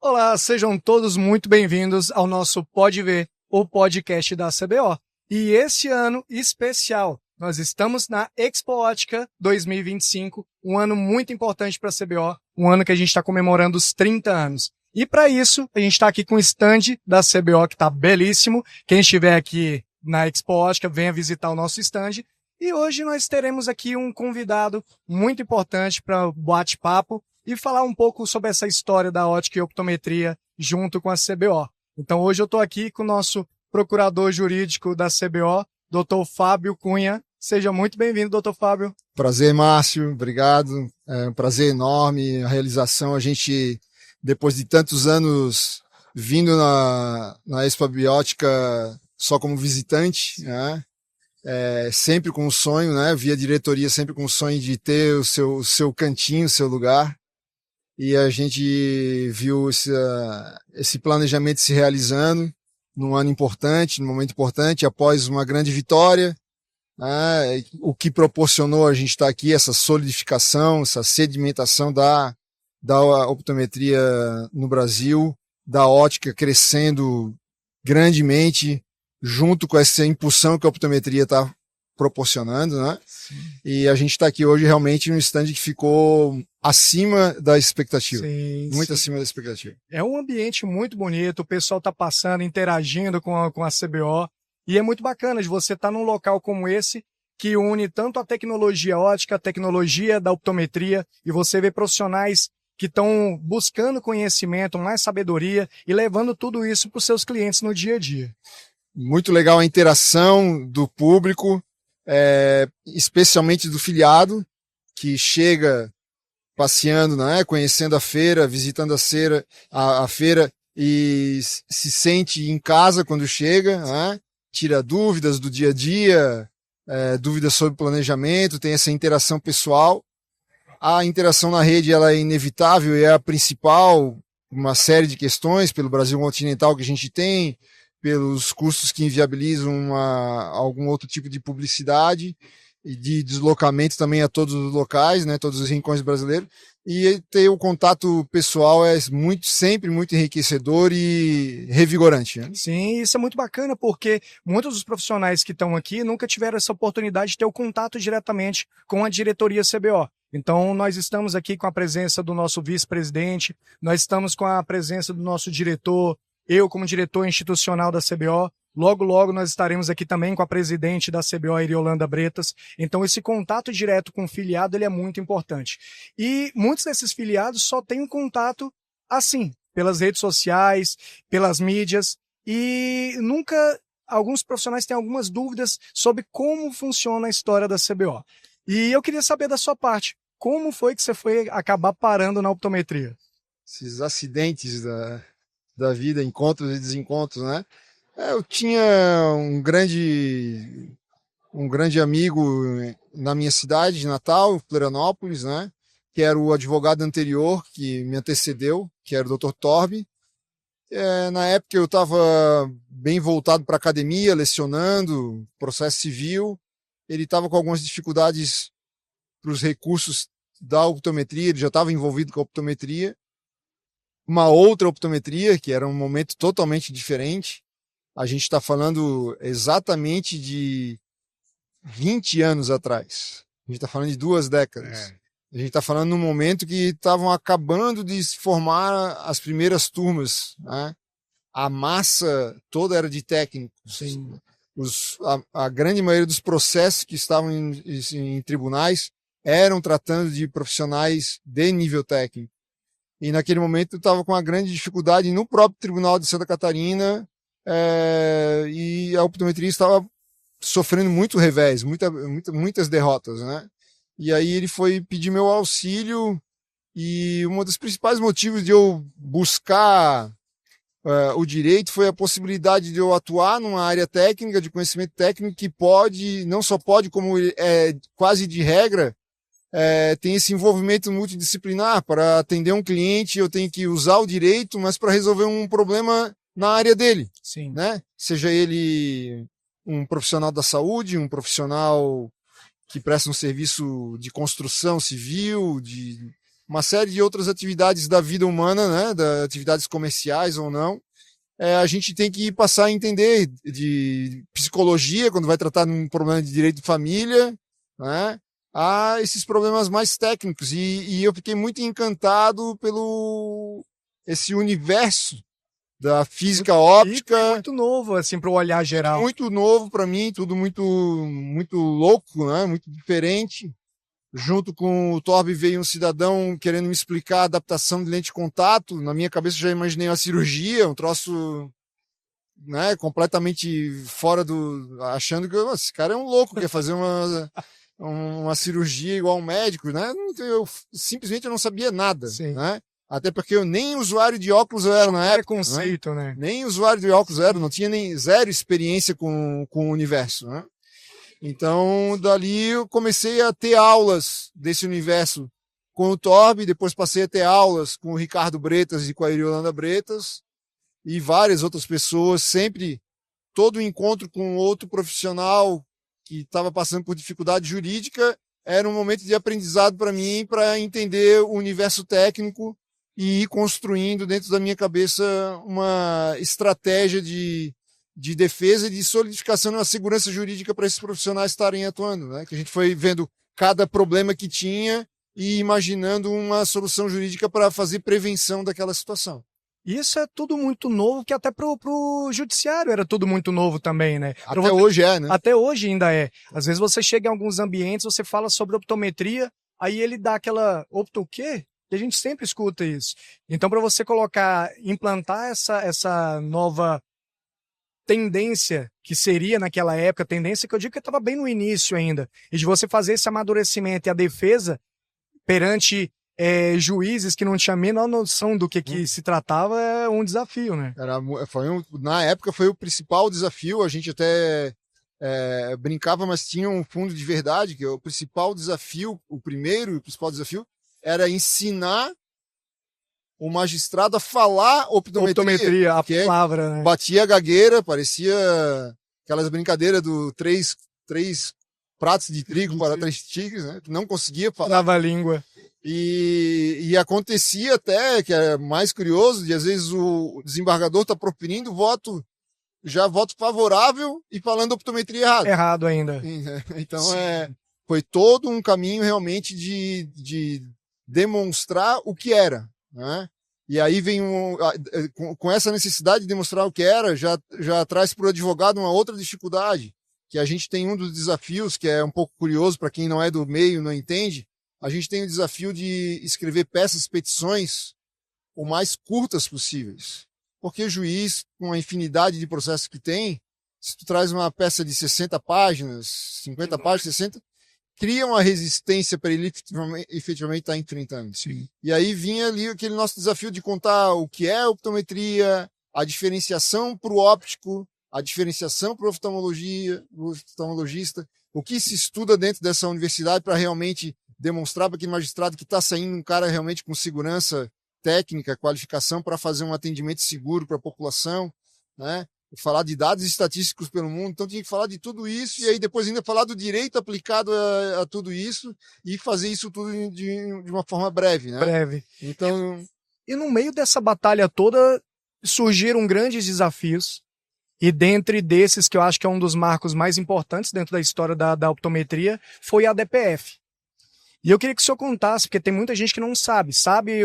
Olá, sejam todos muito bem-vindos ao nosso Pode Ver, o podcast da CBO. E esse ano especial, nós estamos na Expo Ótica 2025, um ano muito importante para a CBO, um ano que a gente está comemorando os 30 anos. E para isso, a gente está aqui com o stand da CBO, que está belíssimo. Quem estiver aqui na Expo Ótica, venha visitar o nosso stand. E hoje nós teremos aqui um convidado muito importante para o bate-papo e falar um pouco sobre essa história da ótica e optometria junto com a CBO. Então hoje eu estou aqui com o nosso procurador jurídico da CBO, Dr. Fábio Cunha. Seja muito bem-vindo, Dr. Fábio. Prazer, Márcio, obrigado. É um prazer enorme a realização. A gente, depois de tantos anos vindo na Expo Biótica só como visitante, né? Sempre com o sonho, né? Via diretoria sempre com o sonho de ter o seu cantinho, o seu lugar. E a gente viu esse planejamento se realizando num ano importante, num momento importante, após uma grande vitória, né? O que proporcionou a gente estar aqui, essa solidificação, essa sedimentação da optometria no Brasil, da ótica crescendo grandemente, junto com essa impulsão que a optometria está proporcionando, né? Sim. E a gente está aqui hoje realmente num stand que ficou acima da expectativa. Sim, muito sim. Acima da expectativa. É um ambiente muito bonito, o pessoal está passando, interagindo com a CBO, e é muito bacana de você estar num local como esse, que une tanto a tecnologia ótica, a tecnologia da optometria, e você vê profissionais que estão buscando conhecimento, mais sabedoria, e levando tudo isso para os seus clientes no dia a dia. Muito legal a interação do público, especialmente do filiado, que chega passeando, né, conhecendo a feira, visitando a feira e se sente em casa quando chega, né, tira dúvidas do dia a dia, dúvidas sobre planejamento, tem essa interação pessoal. A interação na rede ela é inevitável e é a principal, uma série de questões pelo Brasil continental que a gente tem, pelos custos que inviabilizam algum outro tipo de publicidade e de deslocamento também a todos os locais, né, todos os rincões brasileiros, e ter o contato pessoal é sempre muito enriquecedor e revigorante. Né? Sim, isso é muito bacana, porque muitos dos profissionais que estão aqui nunca tiveram essa oportunidade de ter o contato diretamente com a diretoria CBO. Então, nós estamos aqui com a presença do nosso vice-presidente, nós estamos com a presença do nosso diretor, eu como diretor institucional da CBO, logo nós estaremos aqui também com a presidente da CBO, Iriolanda Bretas. Então esse contato direto com o filiado ele é muito importante. E muitos desses filiados só têm um contato assim, pelas redes sociais, pelas mídias, e alguns profissionais têm algumas dúvidas sobre como funciona a história da CBO. E eu queria saber da sua parte, como foi que você foi acabar parando na optometria? Esses acidentes da vida, encontros e desencontros, né? Eu tinha um grande amigo na minha cidade de Natal, Florianópolis, né? Que era o advogado anterior que me antecedeu, que era o Dr. Torbi. Na época eu estava bem voltado para a academia, lecionando, processo civil. Ele estava com algumas dificuldades para os recursos da optometria, ele já estava envolvido com a optometria. Uma outra optometria, que era um momento totalmente diferente. A gente está falando exatamente de 20 anos atrás. A gente está falando de 2 décadas. A gente está falando num momento que estavam acabando de se formar as primeiras turmas. Né? A massa toda era de técnicos. A grande maioria dos processos que estavam em tribunais eram tratando de profissionais de nível técnico. E naquele momento eu estava com uma grande dificuldade no próprio Tribunal de Santa Catarina, e a optometria estava sofrendo muito revés, muitas derrotas, né? E aí ele foi pedir meu auxílio, e um dos principais motivos de eu buscar o direito foi a possibilidade de eu atuar numa área técnica, de conhecimento técnico, que não só pode, como é quase de regra, tem esse envolvimento multidisciplinar. Para atender um cliente, eu tenho que usar o direito, mas para resolver um problema na área dele. Sim. Né? Seja ele um profissional da saúde, um profissional que presta um serviço de construção civil, uma série de outras atividades da vida humana, né, das atividades comerciais ou não. A gente tem que passar a entender de psicologia, quando vai tratar de um problema de direito de família, né, a esses problemas mais técnicos. E eu fiquei muito encantado pelo esse universo da física óptica. E muito novo, assim, para o olhar geral. Muito novo para mim, tudo muito louco, né, muito diferente. Junto com o Torb veio um cidadão querendo me explicar a adaptação de lente de contato. Na minha cabeça eu já imaginei uma cirurgia, um troço, né, completamente fora do... Achando que esse cara é um louco, quer fazer uma cirurgia igual um médico, né? Simplesmente eu não sabia nada, né? Até porque eu nem usuário de óculos eu era na época. Preconceito, né? Nem usuário de óculos eu era, não tinha nem zero experiência com o universo, né? Então, dali eu comecei a ter aulas desse universo com o Torb, depois passei a ter aulas com o Ricardo Bretas e com a Iriolanda Bretas, e várias outras pessoas, sempre todo encontro com outro profissional que estava passando por dificuldade jurídica era um momento de aprendizado para mim, para entender o universo técnico e ir construindo dentro da minha cabeça uma estratégia de defesa e de solidificação de uma segurança jurídica para esses profissionais estarem atuando, né? Que a gente foi vendo cada problema que tinha e imaginando uma solução jurídica para fazer prevenção daquela situação. Isso é tudo muito novo, que até pro judiciário era tudo muito novo também, né? Até hoje é, né? Até hoje ainda é. Às vezes você chega em alguns ambientes, você fala sobre optometria, aí ele dá aquela o quê? E a gente sempre escuta isso. Então, para você implantar essa nova tendência que seria naquela época, tendência que eu digo que estava bem no início ainda, e de você fazer esse amadurecimento e a defesa perante juízes que não tinham a menor noção do que se tratava, é um desafio, né? Na época foi o principal desafio, a gente até brincava, mas tinha um fundo de verdade, que o principal desafio, o principal desafio era ensinar o magistrado a falar optometria, a palavra, né? Batia a gagueira, parecia aquelas brincadeiras do três pratos de trigo para 3 tigres, né? Que não conseguia falar. Trava a língua. E acontecia até, que é mais curioso, de às vezes o desembargador está proferindo voto favorável e falando optometria errado. Errado ainda. Então foi todo um caminho realmente de demonstrar o que era, né? E aí vem com essa necessidade de demonstrar o que era, já traz para o advogado uma outra dificuldade, que a gente tem um dos desafios, que é um pouco curioso para quem não é do meio, não entende, a gente tem o desafio de escrever petições o mais curtas possíveis. Porque o juiz, com a infinidade de processos que tem, se tu traz uma peça de 60 páginas, 50 páginas, 60, cria uma resistência para ele efetivamente estar enfrentando. Sim. E aí vinha ali aquele nosso desafio de contar o que é optometria, a diferenciação para o óptico, a diferenciação para o oftalmologista, o que se estuda dentro dessa universidade para realmente demonstrar para aquele magistrado que está saindo um cara realmente com segurança técnica, qualificação para fazer um atendimento seguro para a população, né? Falar de dados estatísticos pelo mundo, então tinha que falar de tudo isso e aí depois ainda falar do direito aplicado a tudo isso e fazer isso tudo de uma forma breve, né? Breve. Então... E no meio dessa batalha toda surgiram grandes desafios e dentre desses que eu acho que é um dos marcos mais importantes dentro da história da optometria foi a DPF. E eu queria que o senhor contasse, porque tem muita gente que não sabe,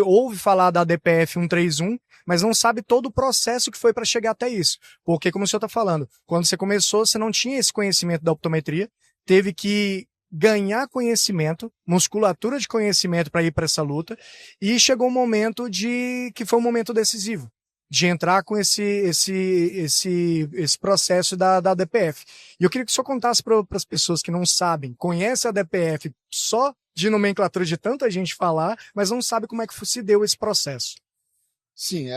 ouve falar da DPF 131, mas não sabe todo o processo que foi para chegar até isso. Porque, como o senhor está falando, quando você começou, você não tinha esse conhecimento da optometria, teve que ganhar conhecimento, musculatura de conhecimento para ir para essa luta, e chegou um momento que foi um momento decisivo, de entrar com esse processo da DPF. E eu queria que o senhor contasse para as pessoas que não sabem, conhecem a DPF só de nomenclatura de tanta gente falar, mas não sabe como é que se deu esse processo. Sim,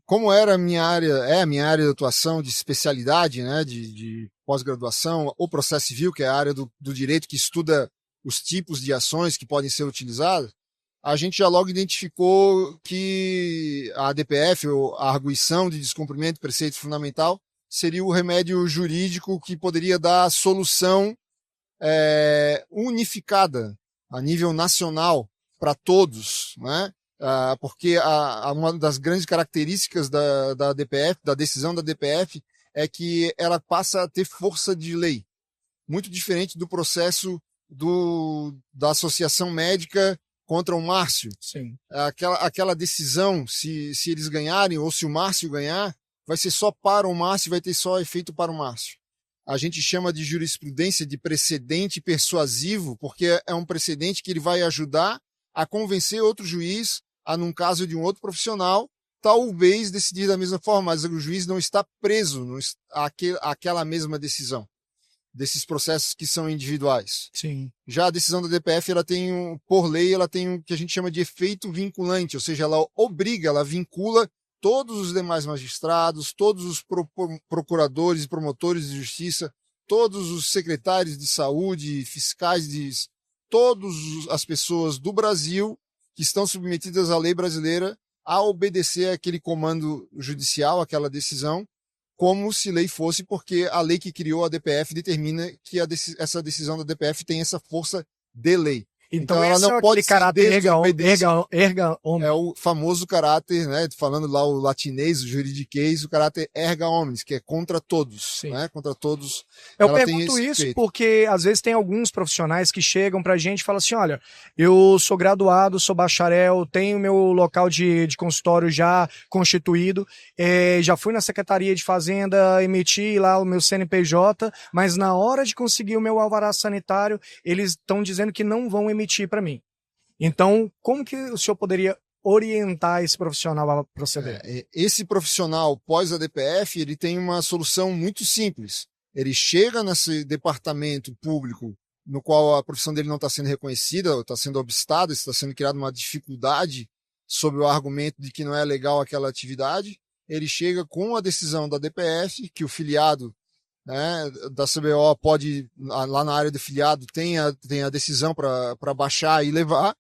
como era a minha área de atuação, de especialidade, né, de pós-graduação, o processo civil, que é a área do direito que estuda os tipos de ações que podem ser utilizadas, a gente já logo identificou que a ADPF, ou a arguição de descumprimento de preceito fundamental, seria o remédio jurídico que poderia dar a solução unificada a nível nacional para todos, né? Porque uma das grandes características da DPF, da decisão da DPF, é que ela passa a ter força de lei, muito diferente do processo da Associação Médica contra o Márcio. Sim. Aquela decisão, se eles ganharem ou se o Márcio ganhar, vai ser só para o Márcio, vai ter só efeito para o Márcio. A gente chama de jurisprudência de precedente persuasivo, porque é um precedente que ele vai ajudar a convencer outro juiz a, num caso de um outro profissional, talvez decidir da mesma forma, mas o juiz não está preso àquela mesma decisão, desses processos que são individuais. Sim. Já a decisão da DPF, por lei, ela tem o que a gente chama de efeito vinculante, ou seja, ela obriga, ela vincula todos os demais magistrados, todos os procuradores e promotores de justiça, todos os secretários de saúde, fiscais, todas as pessoas do Brasil que estão submetidas à lei brasileira a obedecer aquele comando judicial, aquela decisão, como se lei fosse, porque a lei que criou a DPF determina que essa decisão da DPF tem essa força de lei. Então ela não pode ser caráter erga omnes. É o famoso caráter, né, falando lá o latinês, o juridiquês, o caráter erga omnes, que é contra todos, né, contra todos. Eu pergunto isso porque às vezes tem alguns profissionais que chegam pra gente e falam assim, olha, eu sou graduado, sou bacharel, tenho meu local de consultório já constituído, já fui na Secretaria de Fazenda, emiti lá o meu CNPJ, mas na hora de conseguir o meu alvará sanitário, eles estão dizendo que não vão emitir para mim. Então, como que o senhor poderia orientar esse profissional a proceder? Esse profissional pós a DPF, ele tem uma solução muito simples. Ele chega nesse departamento público no qual a profissão dele não está sendo reconhecida, está sendo obstada, está sendo criada uma dificuldade sob o argumento de que não é legal aquela atividade. Ele chega com a decisão da DPF, que o filiado, né, da CBO pode, lá na área do filiado, tem a decisão para baixar e levar,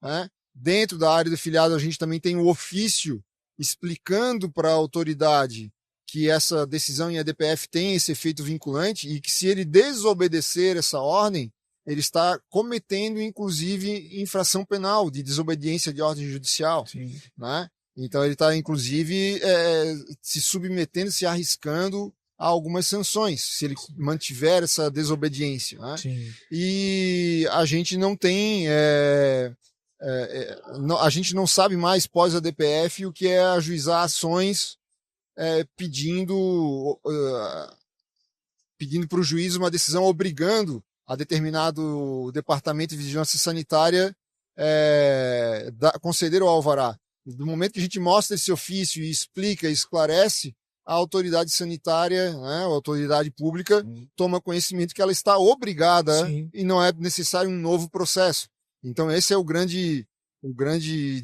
né? Dentro da área do filiado, a gente também tem o ofício explicando para a autoridade que essa decisão em ADPF tem esse efeito vinculante e que, se ele desobedecer essa ordem, ele está cometendo, inclusive, infração penal de desobediência de ordem judicial. Né? Então, ele está, inclusive, se submetendo, se arriscando a algumas sanções, se ele mantiver essa desobediência. Né? E a gente não tem... a gente não sabe mais, pós a DPF, o que é ajuizar ações pedindo para o juiz uma decisão obrigando a determinado departamento de vigilância sanitária conceder o alvará. Do momento que a gente mostra esse ofício e explica, esclarece, a autoridade sanitária, né, a autoridade pública, toma conhecimento que ela está obrigada e não é necessário um novo processo. Então esse é o grande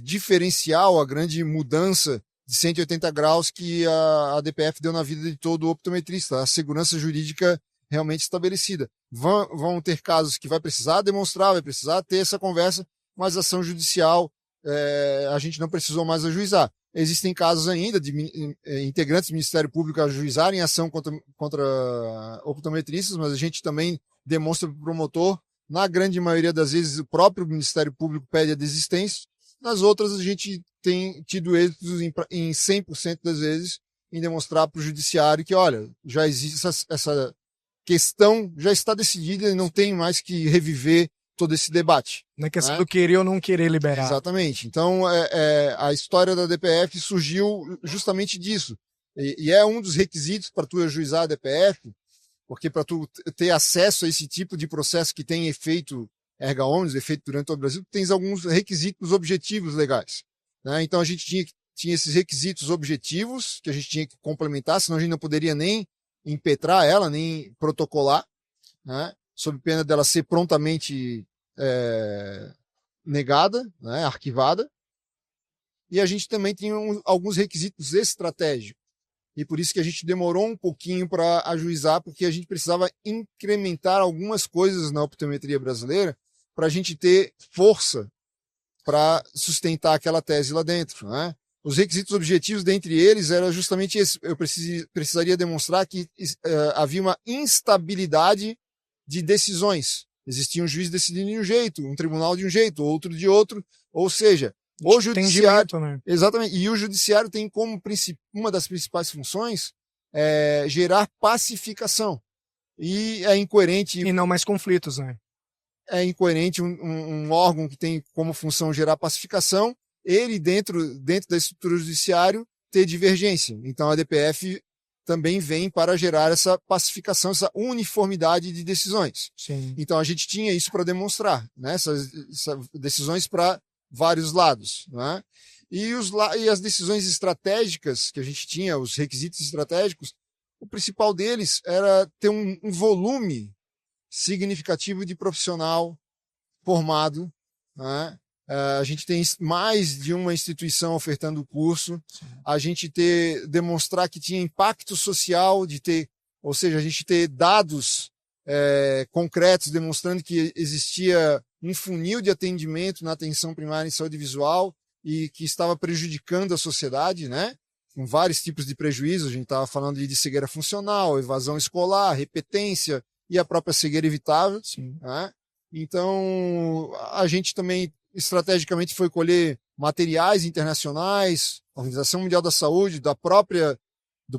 diferencial, a grande mudança de 180 graus que a DPF deu na vida de todo optometrista, a segurança jurídica realmente estabelecida. Vão ter casos que vai precisar demonstrar, vai precisar ter essa conversa, mas a ação judicial a gente não precisou mais ajuizar. Existem casos ainda de integrantes do Ministério Público ajuizarem ação contra optometristas, mas a gente também demonstra para o promotor. Na grande maioria das vezes, o próprio Ministério Público pede a desistência. Nas outras, a gente tem tido êxitos em 100% das vezes em demonstrar para o judiciário que, olha, já existe essa questão, já está decidida e não tem mais que reviver todo esse debate. Na questão do querer ou não querer liberar. Exatamente. Então, a história da DPF surgiu justamente disso. E é um dos requisitos para tu ajuizar a DPF, porque para tu ter acesso a esse tipo de processo que tem efeito erga omnes, efeito durante todo o Brasil, tu tens alguns requisitos objetivos legais. Né? Então, a gente tinha esses requisitos objetivos que a gente tinha que complementar, senão a gente não poderia nem impetrar ela, nem protocolar, né? Sob pena dela ser prontamente negada, né, arquivada. E a gente também tinha alguns requisitos estratégicos. E por isso que a gente demorou um pouquinho para ajuizar, porque a gente precisava incrementar algumas coisas na optometria brasileira para a gente ter força para sustentar aquela tese lá dentro. Né? Os requisitos objetivos, dentre eles, era justamente esse. Eu precisaria demonstrar que havia uma instabilidade de decisões. Existia um juiz decidindo de um jeito, um tribunal de um jeito, outro de outro. Ou seja, o judiciário... Né? Exatamente. E o judiciário tem como uma das principais funções gerar pacificação. E é incoerente... E não mais conflitos, né? É incoerente um órgão que tem como função gerar pacificação, ele, dentro da estrutura judiciária, ter divergência. Então, a DPF também vem para gerar essa pacificação, essa uniformidade de decisões. Sim. Então, a gente tinha isso para demonstrar, né? Essas decisões para vários lados. Né? E as decisões estratégicas que a gente tinha, os requisitos estratégicos, o principal deles era ter um volume significativo de profissional formado, né? A gente tem mais de uma instituição ofertando o curso, a gente demonstrar que tinha impacto social, ou seja, a gente ter dados concretos demonstrando que existia um funil de atendimento na atenção primária em saúde visual e que estava prejudicando a sociedade, né? Com vários tipos de prejuízos, a gente estava falando de cegueira funcional, evasão escolar, repetência e a própria cegueira evitável. Né? Então, a gente também estrategicamente foi colher materiais internacionais, Organização Mundial da Saúde, do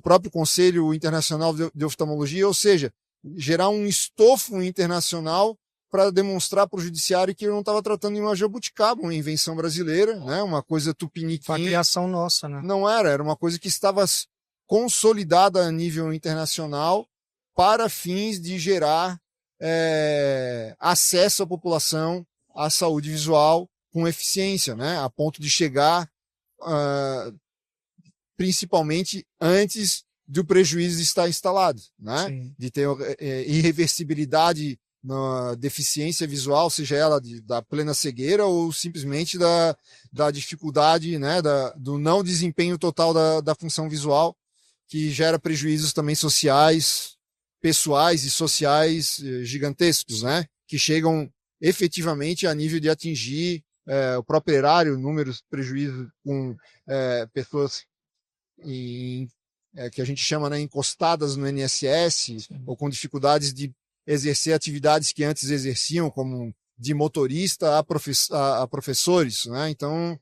próprio Conselho Internacional de Oftalmologia, ou seja, gerar um estofo internacional para demonstrar para o judiciário que eu não estava tratando de uma jabuticaba, uma invenção brasileira, né? Uma coisa tupiniquim. Uma criação nossa, né? Não era uma coisa que estava consolidada a nível internacional para fins de gerar acesso à população à saúde visual com eficiência, né? A ponto de chegar principalmente antes do prejuízo estar instalado, né? Sim. De ter irreversibilidade na deficiência visual, seja ela da plena cegueira ou simplesmente da dificuldade, né? Do não desempenho total da função visual, que gera prejuízos também sociais, pessoais e sociais gigantescos, né? Que chegam efetivamente a nível de atingir o próprio erário, números de prejuízos com pessoas que a gente chama, né, encostadas no INSS, ou com dificuldades de exercer atividades que antes exerciam, como de motorista a professores. Né? Então,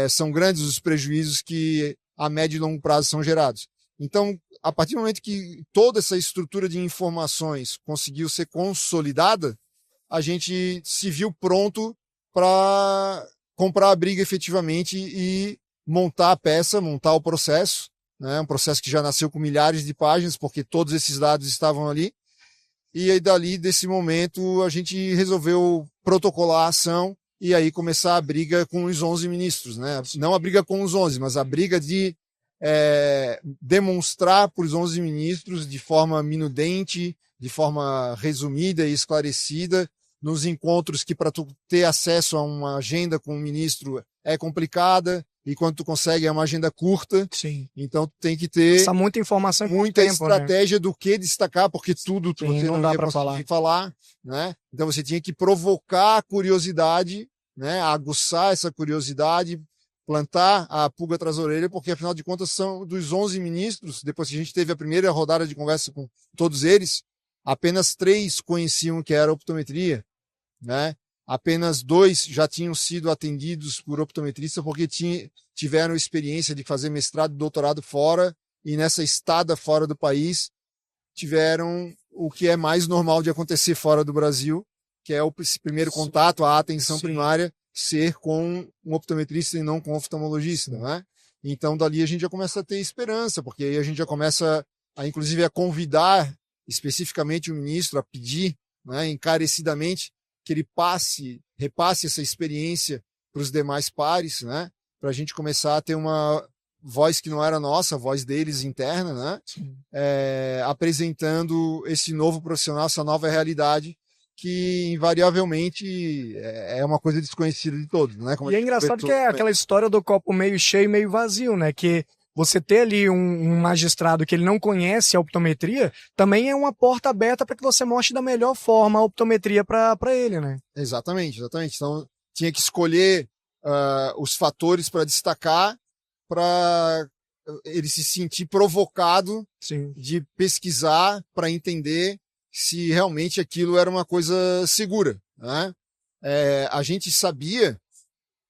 são grandes os prejuízos que a médio e longo prazo são gerados. Então, a partir do momento que toda essa estrutura de informações conseguiu ser consolidada, a gente se viu pronto para comprar a briga efetivamente e montar a peça, montar o processo, né? Um processo que já nasceu com milhares de páginas, porque todos esses dados estavam ali. E aí, dali, desse momento, a gente resolveu protocolar a ação e aí começar a briga com os 11 ministros, né? Não a briga com os 11, mas a briga de demonstrar para os 11 ministros de forma minudente, de forma resumida e esclarecida, nos encontros que para tu ter acesso a uma agenda com o ministro é complicada, e quando tu consegue é uma agenda curta. Sim. Então tu tem que ter muita informação, muita tempo, estratégia, né? Do que destacar, porque tudo Sim, você não não dá ia para falar, né? Então você tinha que provocar a curiosidade, né? Aguçar essa curiosidade, plantar a pulga atrás da orelha, porque afinal de contas são dos 11 ministros, depois que a gente teve a primeira rodada de conversa com todos eles, apenas 3 conheciam o que era optometria, né? Apenas 2 já tinham sido atendidos por optometrista porque tiveram experiência de fazer mestrado e doutorado fora, e nessa estada fora do país tiveram o que é mais normal de acontecer fora do Brasil, que é esse primeiro contato, a atenção primária, ser com um optometrista e não com um oftalmologista, né? Então dali a gente já começa a ter esperança, porque aí a gente já começa inclusive a convidar especificamente o ministro a pedir, né, encarecidamente, que ele repasse essa experiência para os demais pares, né? Para a gente começar a ter uma voz que não era nossa, a voz deles interna, né? Apresentando esse novo profissional, essa nova realidade, que invariavelmente é uma coisa desconhecida de todos, né? E é engraçado que é aquela história do copo meio cheio e meio vazio, né? Que você ter ali um magistrado que ele não conhece a optometria também é uma porta aberta para que você mostre da melhor forma a optometria para ele, né? Exatamente. Então, tinha que escolher os fatores para destacar, para ele se sentir provocado. Sim. De pesquisar para entender se realmente aquilo era uma coisa segura, né? A gente sabia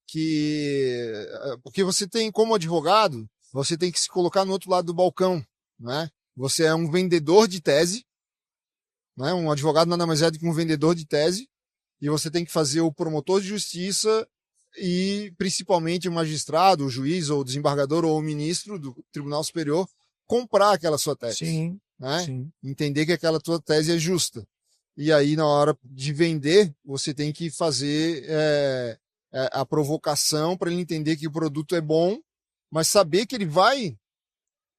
que, porque você tem, como advogado, você tem que se colocar no outro lado do balcão, né? Você é um vendedor de tese, né? Um advogado nada mais é do que um vendedor de tese, e você tem que fazer o promotor de justiça e principalmente o magistrado, o juiz ou o desembargador ou o ministro do Tribunal Superior comprar aquela sua tese. Sim, né? sim. Entender que aquela tua tese é justa. E aí, na hora de vender, você tem que fazer a provocação para ele entender que o produto é bom, mas saber que ele vai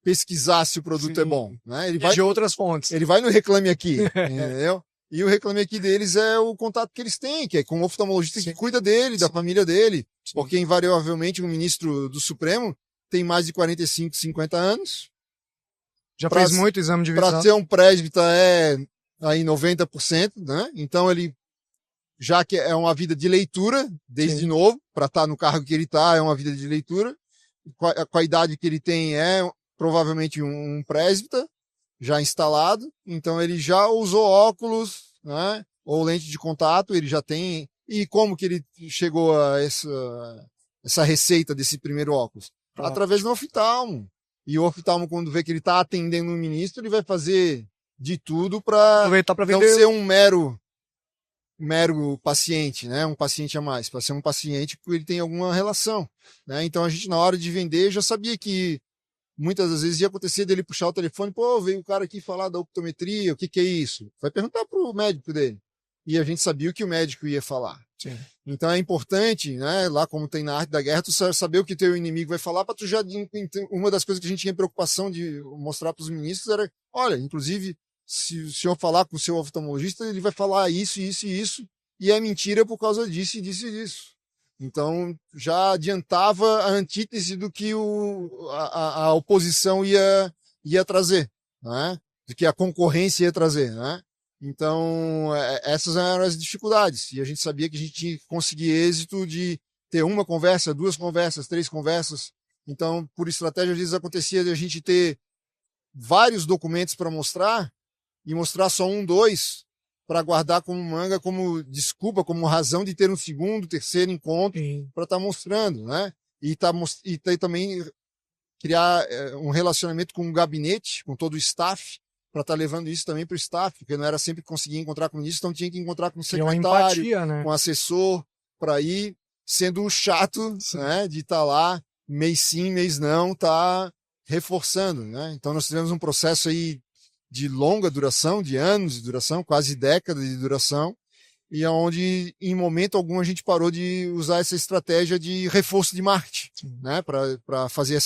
pesquisar se o produto é bom. Né? De outras fontes. Ele vai no Reclame Aqui, entendeu? E o Reclame Aqui deles é o contato que eles têm, que é com o oftalmologista que cuida dele, da família dele, porque invariavelmente o ministro do Supremo tem mais de 45, 50 anos. Já fez muito exame de visão. Para ser um presbítero aí 90%, né? Então ele, já que é uma vida de leitura, desde novo, para estar no cargo que ele está, é uma vida de leitura. Com a idade que ele tem, é provavelmente um presbítero já instalado, então ele já usou óculos, né? Ou lente de contato, ele já tem. E como que ele chegou a essa receita desse primeiro óculos? Através do oftalmo. E o oftalmo, quando vê que ele está atendendo um ministro, ele vai fazer de tudo para não ser um mero paciente, né? Um paciente a mais, para ser um paciente porque ele tem alguma relação, né? Então a gente, na hora de vender, já sabia que muitas das vezes ia acontecer dele puxar o telefone, pô, veio o cara aqui falar da optometria, o que é isso? Vai perguntar pro médico dele. E a gente sabia o que o médico ia falar. Sim. Então é importante, né, lá como tem na arte da guerra, tu saber o que teu inimigo vai falar, para tu já. Uma das coisas que a gente tinha preocupação de mostrar para os ministros era: olha, inclusive, se o senhor falar com o seu oftalmologista, ele vai falar isso, isso e isso, e é mentira por causa disso e disso e disso. Então já adiantava a antítese do que a oposição ia trazer, né? Do que a concorrência ia trazer, né? Então, essas eram as dificuldades. E a gente sabia que a gente tinha que conseguir êxito de ter uma conversa, 2 conversas, 3 conversas. Então, por estratégia, às vezes acontecia de a gente ter vários documentos para mostrar e mostrar só 1, 2 para guardar como manga, como desculpa, como razão de ter um segundo, terceiro encontro para estar mostrando, né? E também criar um relacionamento com o gabinete, com todo o staff, para estar levando isso também para o staff, porque não era sempre que conseguia encontrar com o ministro, então tinha que encontrar com o secretário, empatia, né? com o assessor, para ir sendo chato, né, de estar lá, mês sim, mês não, tá reforçando, né? Então nós tivemos um processo aí de longa duração, de anos de duração, quase décadas de duração, e onde em momento algum a gente parou de usar essa estratégia de reforço de marketing, né, para fazer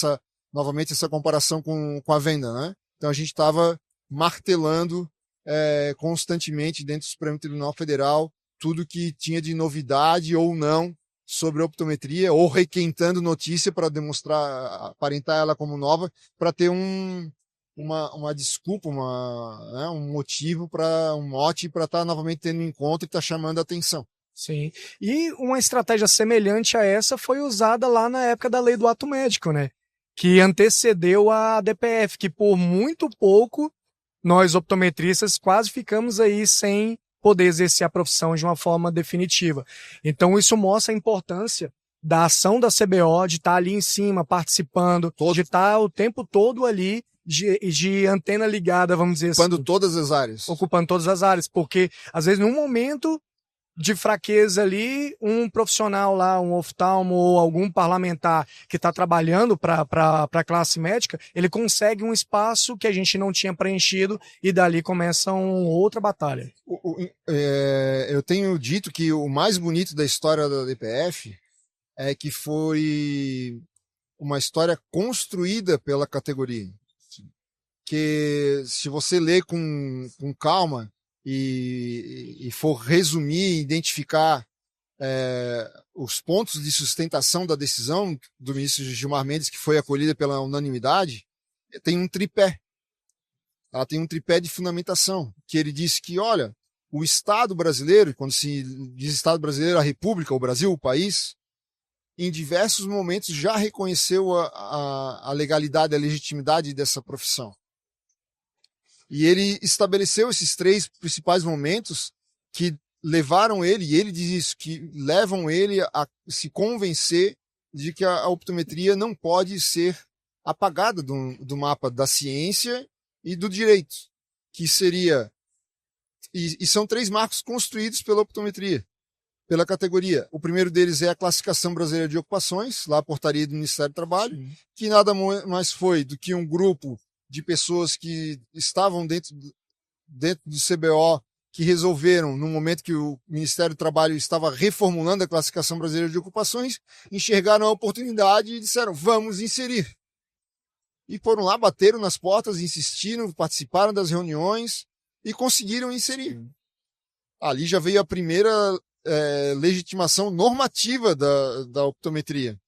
novamente essa comparação com a venda, né? Então a gente estava martelando constantemente dentro do Supremo Tribunal Federal tudo que tinha de novidade ou não sobre a optometria, ou requentando notícia para demonstrar, aparentar ela como nova, para ter uma desculpa, né, um motivo, um mote para estar novamente tendo um encontro e estar chamando a atenção. Sim. E uma estratégia semelhante a essa foi usada lá na época da lei do ato médico, né? Que antecedeu a DPF, que por muito pouco nós optometristas quase ficamos aí sem poder exercer a profissão de uma forma definitiva. Então isso mostra a importância da ação da CBO, de estar ali em cima, participando, de estar o tempo todo ali de antena ligada, vamos dizer ocupando assim. Todas as áreas. Ocupando todas as áreas, porque às vezes num momento de fraqueza ali, um profissional lá, um oftalmo ou algum parlamentar que está trabalhando para a classe médica, ele consegue um espaço que a gente não tinha preenchido e dali começa outra batalha. Eu tenho dito que o mais bonito da história da DPF é que foi uma história construída pela categoria. Que se você ler com calma e for resumir, identificar os pontos de sustentação da decisão do ministro Gilmar Mendes, que foi acolhida pela unanimidade, tem um tripé. Ela tem um tripé de fundamentação, que ele disse que, olha, o Estado brasileiro, quando se diz Estado brasileiro, a República, o Brasil, o país, em diversos momentos já reconheceu a legalidade, a legitimidade dessa profissão. E ele estabeleceu esses 3 principais momentos que levaram ele, e ele diz isso, que levam ele a se convencer de que a optometria não pode ser apagada do mapa da ciência e do direito, que seria... E são 3 marcos construídos pela optometria, pela categoria. O primeiro deles é a Classificação Brasileira de Ocupações, lá a portaria do Ministério do Trabalho, Sim. que nada mais foi do que um grupo de pessoas que estavam dentro do CBO, que resolveram, no momento que o Ministério do Trabalho estava reformulando a Classificação Brasileira de Ocupações, enxergaram a oportunidade e disseram, vamos inserir. E foram lá, bateram nas portas, insistiram, participaram das reuniões e conseguiram inserir. Ali já veio a primeira legitimação normativa da optometria.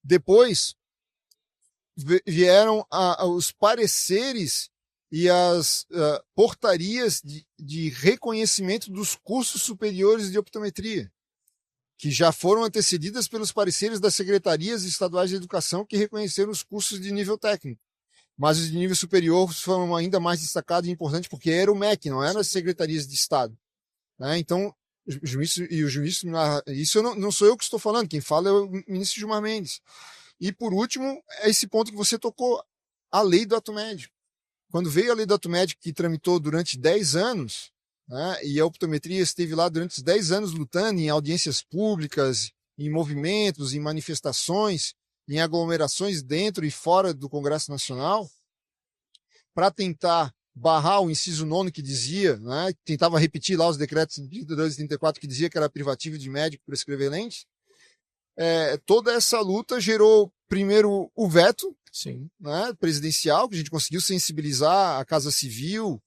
Depois vieram os pareceres e as portarias de reconhecimento dos cursos superiores de optometria, que já foram antecedidas pelos pareceres das secretarias estaduais de educação que reconheceram os cursos de nível técnico. Mas os de nível superior foram ainda mais destacados e importantes porque era o MEC, não eram as secretarias de Estado. Né? Então, o juiz, isso não sou eu que estou falando, quem fala é o ministro Gilmar Mendes. E, por último, é esse ponto que você tocou, a lei do ato médico. Quando veio a lei do ato médico, que tramitou durante 10 anos, né, e a optometria esteve lá durante os 10 anos lutando em audiências públicas, em movimentos, em manifestações, em aglomerações dentro e fora do Congresso Nacional, para tentar barrar o inciso 9 que dizia, né, tentava repetir lá os decretos de 32 e 34 que dizia que era privativo de médico prescrever lentes. Toda essa luta gerou, primeiro, o veto, Sim. né, presidencial, que a gente conseguiu sensibilizar a Casa Civil,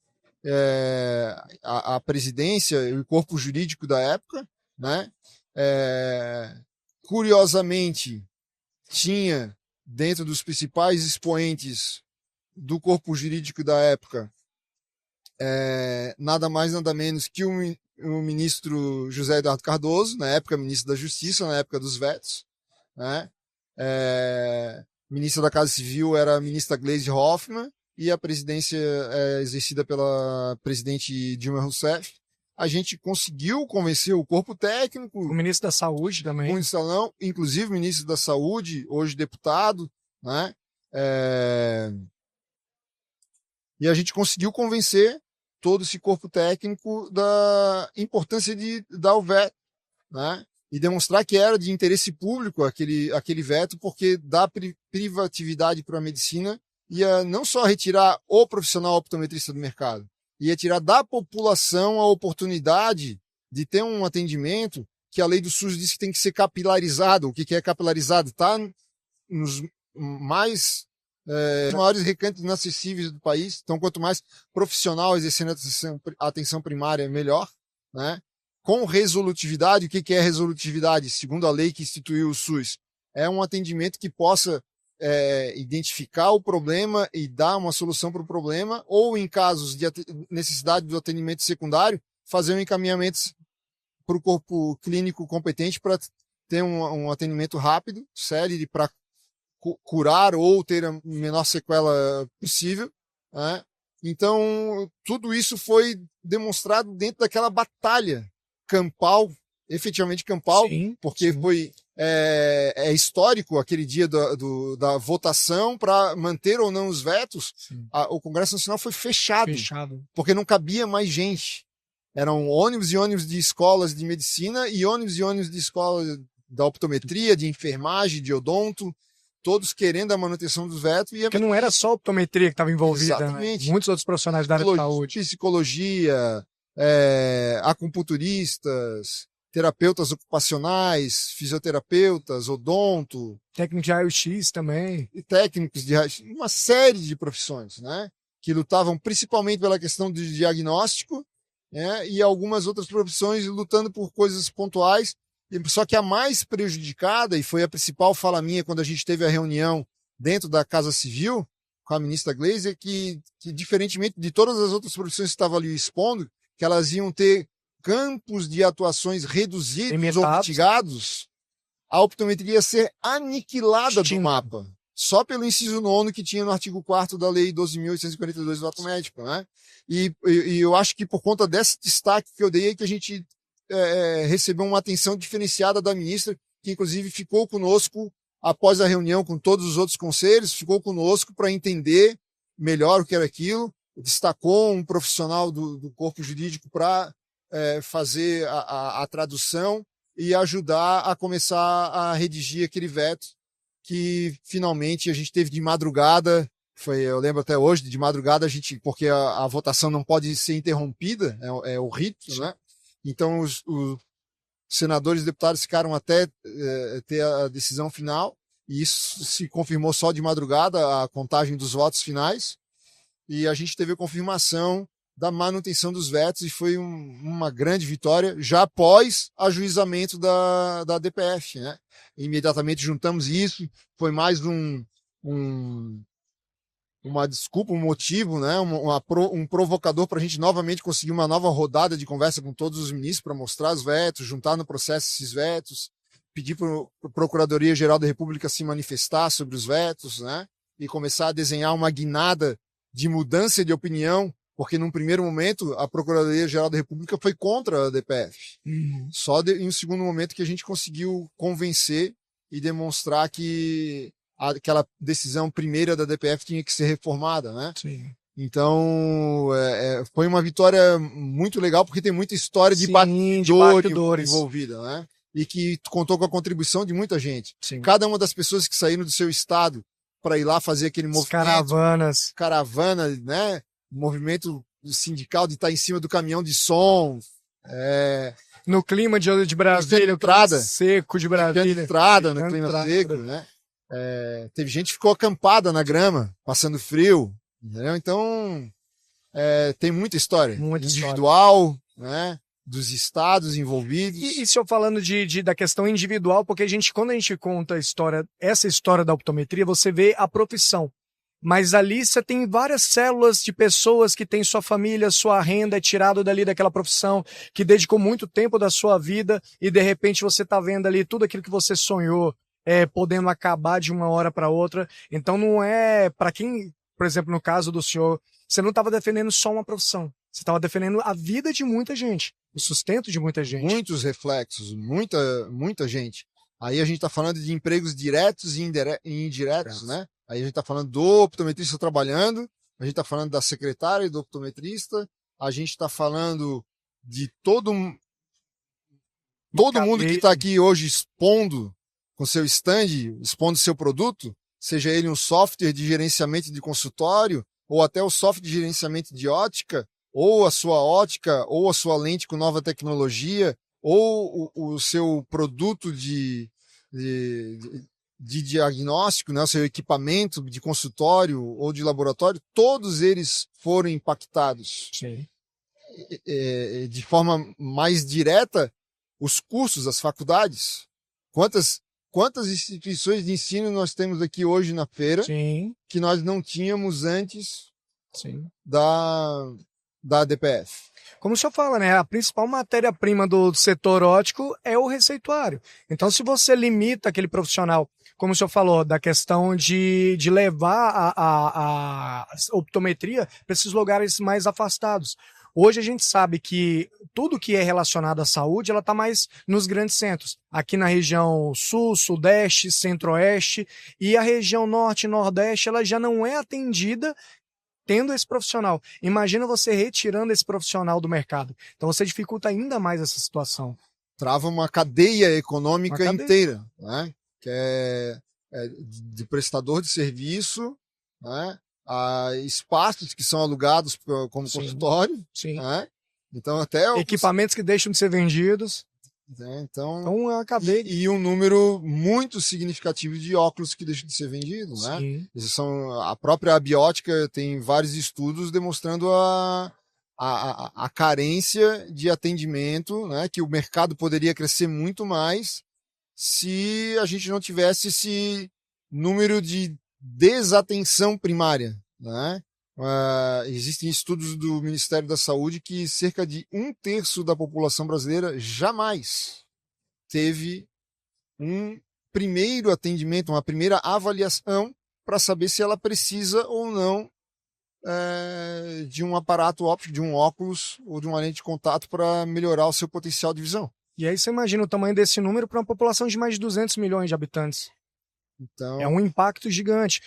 a presidência e o corpo jurídico da época. Né? Curiosamente, tinha dentro dos principais expoentes do corpo jurídico da época nada mais, nada menos que o ministro José Eduardo Cardoso, na época ministro da Justiça, na época dos vetos. Né? Ministra da Casa Civil era a ministra Gleisi Hoffmann e a presidência exercida pela presidente Dilma Rousseff. A gente conseguiu convencer o corpo técnico. O ministro da Saúde também. Muito salão, inclusive o ministro da Saúde, hoje deputado, né? E a gente conseguiu convencer todo esse corpo técnico da importância de dar o veto, né? E demonstrar que era de interesse público aquele veto, porque dá privatividade para a medicina ia não só retirar o profissional optometrista do mercado, ia tirar da população a oportunidade de ter um atendimento que a lei do SUS diz que tem que ser capilarizado. O que é capilarizado? Está nos maiores recantos inacessíveis do país. Então, quanto mais profissional exercendo a atenção primária, melhor. Né? Com resolutividade, o que é resolutividade? Segundo a lei que instituiu o SUS, é um atendimento que possa identificar o problema e dar uma solução para o problema, ou em casos de necessidade do atendimento secundário, fazer um encaminhamento para o corpo clínico competente para ter um atendimento rápido, célere, para curar ou ter a menor sequela possível. Né? Então, tudo isso foi demonstrado dentro daquela batalha campal, efetivamente campal, sim, porque sim. foi histórico aquele dia da votação para manter ou não os vetos. O Congresso Nacional foi fechado, porque não cabia mais gente. Eram ônibus e ônibus de escolas de medicina e ônibus de escola da optometria, de enfermagem, de odonto, todos querendo a manutenção dos vetos. Porque não era só a optometria que estava envolvida, exatamente. Né? Muitos outros profissionais da área de saúde. Psicologia, acupunturistas, terapeutas ocupacionais, fisioterapeutas, odonto. Técnico de raio-x também. E técnicos de raio-x, uma série de profissões, né? Que lutavam principalmente pela questão do diagnóstico, né? E algumas outras profissões lutando por coisas pontuais. Só que a mais prejudicada, e foi a principal fala minha quando a gente teve a reunião dentro da Casa Civil, com a ministra Gleisi, é que diferentemente de todas as outras profissões que estavam ali expondo, que elas iam ter campos de atuações reduzidos ou mitigados, a optometria ia ser aniquilada do mapa. só pelo inciso 9º que tinha no artigo 4º da Lei 12.842 do ato médico, né? E eu acho que por conta desse destaque que eu dei é que a gente recebeu uma atenção diferenciada da ministra, que inclusive ficou conosco após a reunião com todos os outros conselhos, ficou conosco para entender melhor o que era aquilo, destacou um profissional do corpo jurídico para fazer a tradução e ajudar a começar a redigir aquele veto que finalmente a gente teve de madrugada. Eu lembro até hoje, de madrugada, porque a votação não pode ser interrompida, é o rito, né? Então os senadores e deputados ficaram até ter a decisão final, e isso se confirmou só de madrugada, a contagem dos votos finais, e a gente teve a confirmação da manutenção dos vetos, e foi uma grande vitória, já após ajuizamento da DPF, né? Imediatamente juntamos isso, foi mais uma desculpa, um motivo, né? Um provocador para a gente novamente conseguir uma nova rodada de conversa com todos os ministros para mostrar os vetos, juntar no processo esses vetos, pedir para a Procuradoria-Geral da República se manifestar sobre os vetos, né? E começar a desenhar uma guinada de mudança de opinião, porque num primeiro momento a Procuradoria-Geral da República foi contra a DPF. Só em um segundo momento que a gente conseguiu convencer e demonstrar que aquela decisão primeira da DPF tinha que ser reformada, né? Sim. Então, foi uma vitória muito legal, porque tem muita história de bastidores envolvida, né? E que contou com a contribuição de muita gente. Sim. Cada uma das pessoas que saíram do seu estado para ir lá fazer aquele movimento. Caravana, né? Movimento sindical de estar em cima do caminhão de som. No clima de Brasília, entrada, seco de Brasília. Entrada no clima seco, né? Teve gente que ficou acampada na grama, passando frio, entendeu? Então, tem muita história. Individual, né? Dos estados envolvidos. E o senhor falando da questão individual, porque quando a gente conta essa história da optometria, você vê a profissão. Mas ali você tem várias células de pessoas que têm sua família, sua renda é tirado dali daquela profissão, que dedicou muito tempo da sua vida e de repente você está vendo ali tudo aquilo que você sonhou, podendo acabar de uma hora para outra. Então não é para quem, por exemplo, no caso do senhor, você não estava defendendo só uma profissão, você estava defendendo a vida de muita gente, o sustento de muita gente. Muitos reflexos, muita gente. Aí a gente está falando de empregos diretos e indiretos, né? Aí a gente está falando do optometrista trabalhando, a gente está falando da secretária e do optometrista, a gente está falando de todo mundo que está aqui hoje expondo com seu stand, expondo seu produto, seja ele um software de gerenciamento de consultório, ou até o software de gerenciamento de ótica, ou a sua ótica, ou a sua lente com nova tecnologia, ou o seu produto de diagnóstico, né, o seu equipamento de consultório ou de laboratório, todos eles foram impactados. Sim. De forma mais direta, os cursos, as faculdades. Quantas instituições de ensino nós temos aqui hoje na feira? Sim. Que nós não tínhamos antes? Sim. Da DPF. Como o senhor fala, né? A principal matéria-prima do setor óptico é o receituário. Então, se você limita aquele profissional, como o senhor falou, da questão de levar a optometria para esses lugares mais afastados. Hoje a gente sabe que tudo que é relacionado à saúde, ela está mais nos grandes centros. Aqui na região sul, sudeste, centro-oeste, e a região norte e nordeste, ela já não é atendida tendo esse profissional. Imagina você retirando esse profissional do mercado. Então você dificulta ainda mais essa situação. Trava uma cadeia econômica inteira, né? Que é de prestador de serviço, né? A espaços que são alugados como consultório. Sim. Né? Então até equipamentos que deixam de ser vendidos. Então é uma cadeia. E um número muito significativo de óculos que deixam de ser vendidos, né? Esses a própria abiótica tem vários estudos demonstrando a carência de atendimento, né? Que o mercado poderia crescer muito mais se a gente não tivesse esse número de desatenção primária, né? Existem estudos do Ministério da Saúde que cerca de 1/3 da população brasileira jamais teve um primeiro atendimento, uma primeira avaliação para saber se ela precisa ou não de um aparato óptico, de um óculos ou de uma lente de contato para melhorar o seu potencial de visão. E aí você imagina o tamanho desse número para uma população de mais de 200 milhões de habitantes. Então, É um impacto gigante.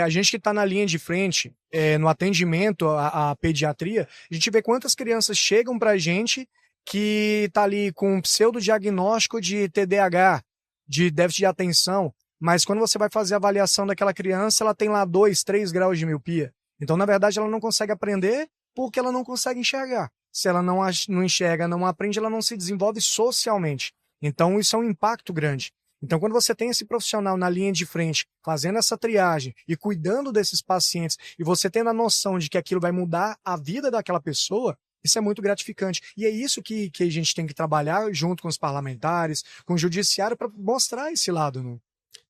A gente que está na linha de frente, no atendimento à pediatria, a gente vê quantas crianças chegam para a gente que está ali com um pseudodiagnóstico de TDAH, de déficit de atenção, mas quando você vai fazer a avaliação daquela criança, ela tem lá 2, 3 graus de miopia. Então, na verdade, ela não consegue aprender porque ela não consegue enxergar. Se ela não enxerga, não aprende, ela não se desenvolve socialmente. Então, isso é um impacto grande. Então, quando você tem esse profissional na linha de frente, fazendo essa triagem e cuidando desses pacientes, e você tendo a noção de que aquilo vai mudar a vida daquela pessoa, isso é muito gratificante. E é isso que a gente tem que trabalhar junto com os parlamentares, com o judiciário, para mostrar esse lado. Né?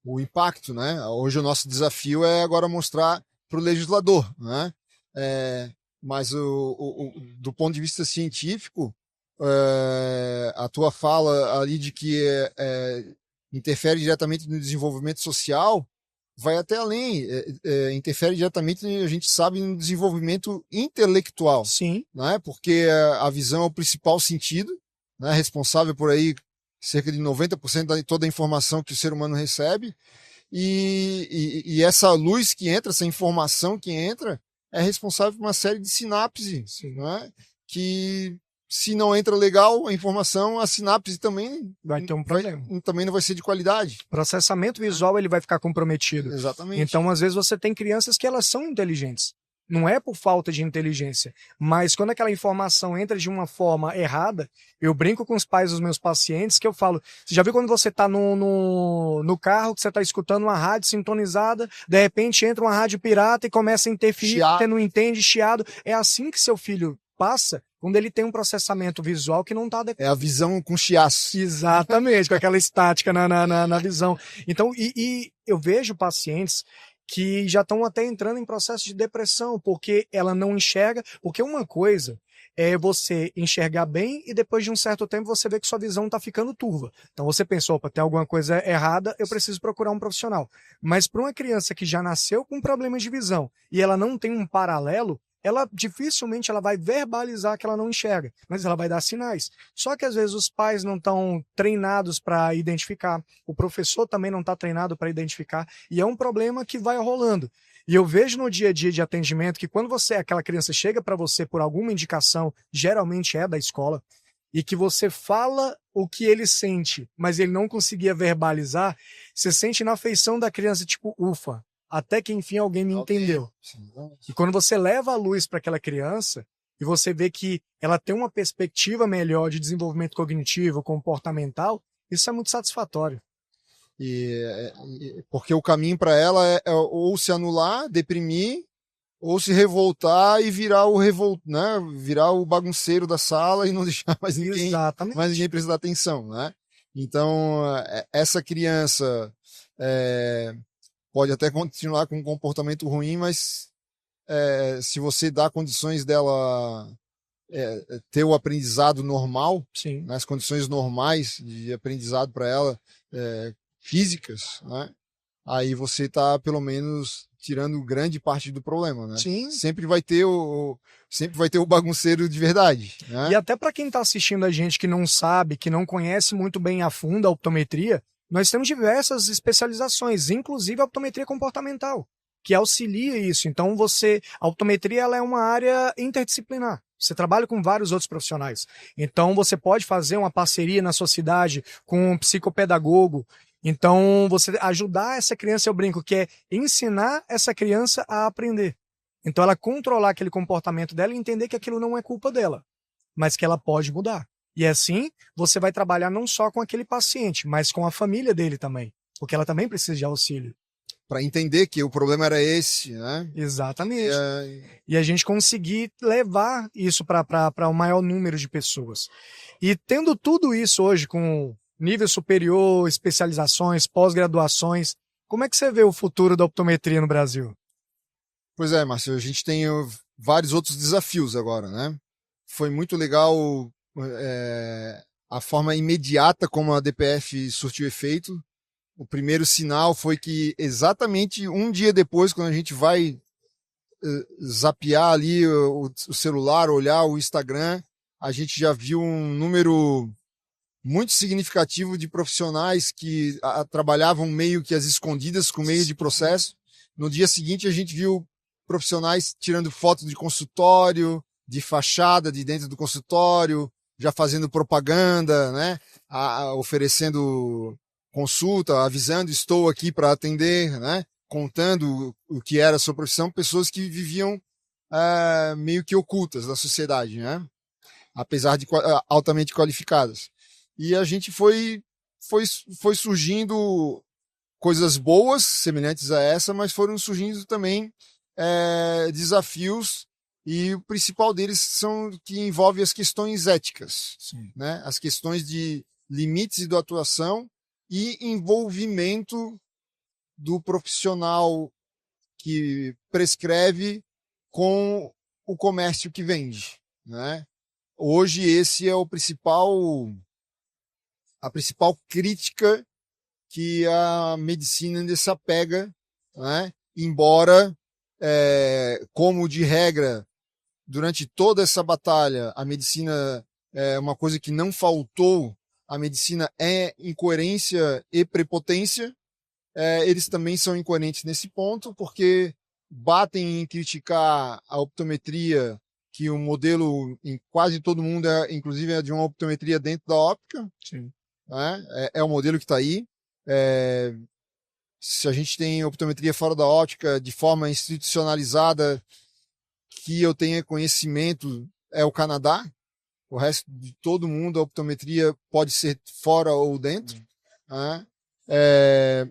O impacto, né? Hoje o nosso desafio é agora mostrar para o legislador, né? Mas do ponto de vista científico, a tua fala ali de que interfere diretamente no desenvolvimento social, vai até além, interfere diretamente, a gente sabe, no desenvolvimento intelectual. Sim. Né? Porque a visão é o principal sentido, né? Responsável por aí cerca de 90% de toda a informação que o ser humano recebe, e essa luz que entra, essa informação que entra, é responsável por uma série de sinapses, né? Que se não entra legal a informação, a sinapse também vai ter um problema. Também não vai ser de qualidade. O processamento visual ele vai ficar comprometido. Exatamente. Então, às vezes, você tem crianças que elas são inteligentes. Não é por falta de inteligência, mas quando aquela informação entra de uma forma errada, eu brinco com os pais dos meus pacientes que eu falo, você já viu quando você está no carro, que você está escutando uma rádio sintonizada, de repente entra uma rádio pirata e começa a interferir, você não entende, chiado. É assim que seu filho passa quando ele tem um processamento visual que não está adequado. É a visão com chiaço. Exatamente, com aquela estática na visão. Então, e eu vejo pacientes que já estão até entrando em processo de depressão, porque ela não enxerga, porque uma coisa é você enxergar bem e depois de um certo tempo você vê que sua visão está ficando turva. Então você pensou, opa, tem alguma coisa errada, eu preciso procurar um profissional. Mas para uma criança que já nasceu com problemas de visão e ela não tem um paralelo, ela dificilmente ela vai verbalizar que ela não enxerga, mas ela vai dar sinais. Só que às vezes os pais não estão treinados para identificar, o professor também não está treinado para identificar, e é um problema que vai rolando. E eu vejo no dia a dia de atendimento que quando aquela criança chega para você por alguma indicação, geralmente é da escola, e que você fala o que ele sente, mas ele não conseguia verbalizar, você sente na feição da criança, tipo, ufa, até que enfim alguém me entendeu. E quando você leva a luz para aquela criança e você vê que ela tem uma perspectiva melhor de desenvolvimento cognitivo, comportamental, isso é muito satisfatório. Porque o caminho para ela é ou se anular, deprimir, ou se revoltar e virar virar o bagunceiro da sala e não deixar mais ninguém prestar atenção, né? Então essa criança pode até continuar com um comportamento ruim, mas se você dá condições dela ter o aprendizado normal, né, as condições normais de aprendizado para ela, físicas, né, aí você está pelo menos tirando grande parte do problema, né? Sim. Sempre vai ter o bagunceiro de verdade, né? E até para quem está assistindo a gente que não sabe, que não conhece muito bem a fundo a optometria, nós temos diversas especializações, inclusive a optometria comportamental, que auxilia isso. Então, a optometria ela é uma área interdisciplinar. Você trabalha com vários outros profissionais. Então, você pode fazer uma parceria na sua cidade com um psicopedagogo. Então, você ajudar essa criança, eu brinco, que é ensinar essa criança a aprender. Então, ela controlar aquele comportamento dela e entender que aquilo não é culpa dela, mas que ela pode mudar. E assim, você vai trabalhar não só com aquele paciente, mas com a família dele também, porque ela também precisa de auxílio. Para entender que o problema era esse, né? Exatamente. E a gente conseguir levar isso para o maior número de pessoas. E tendo tudo isso hoje com nível superior, especializações, pós-graduações, como é que você vê o futuro da optometria no Brasil? Pois é, Márcio, a gente tem vários outros desafios agora, né? Foi muito legal a forma imediata como a DPF surtiu efeito, O primeiro sinal foi que exatamente um dia depois, quando a gente vai zapear ali o celular, olhar o Instagram, a gente já viu um número muito significativo de profissionais que trabalhavam meio que às escondidas com meio de processo. No dia seguinte, a gente viu profissionais tirando foto de consultório, de fachada de dentro do consultório, já fazendo propaganda, né? Oferecendo consulta, avisando, estou aqui para atender, né? Contando o que era a sua profissão, pessoas que viviam meio que ocultas da sociedade, né? Apesar de altamente qualificadas. E a gente foi surgindo coisas boas, semelhantes a essa, mas foram surgindo também desafios, e o principal deles são que envolve as questões éticas, né? As questões de limites de atuação e envolvimento do profissional que prescreve com o comércio que vende, né? Hoje esse é a principal crítica que a medicina ainda se apega, né? Embora, como de regra, durante toda essa batalha, a medicina é uma coisa que não faltou, a medicina é incoerência e prepotência, eles também são incoerentes nesse ponto, porque batem em criticar a optometria, que o modelo em quase todo mundo inclusive é de uma optometria dentro da óptica. Sim. Né? É o modelo que está aí. Se a gente tem optometria fora da óptica de forma institucionalizada, que eu tenha conhecimento, é o Canadá. O resto de todo mundo, a optometria pode ser fora ou dentro. Né?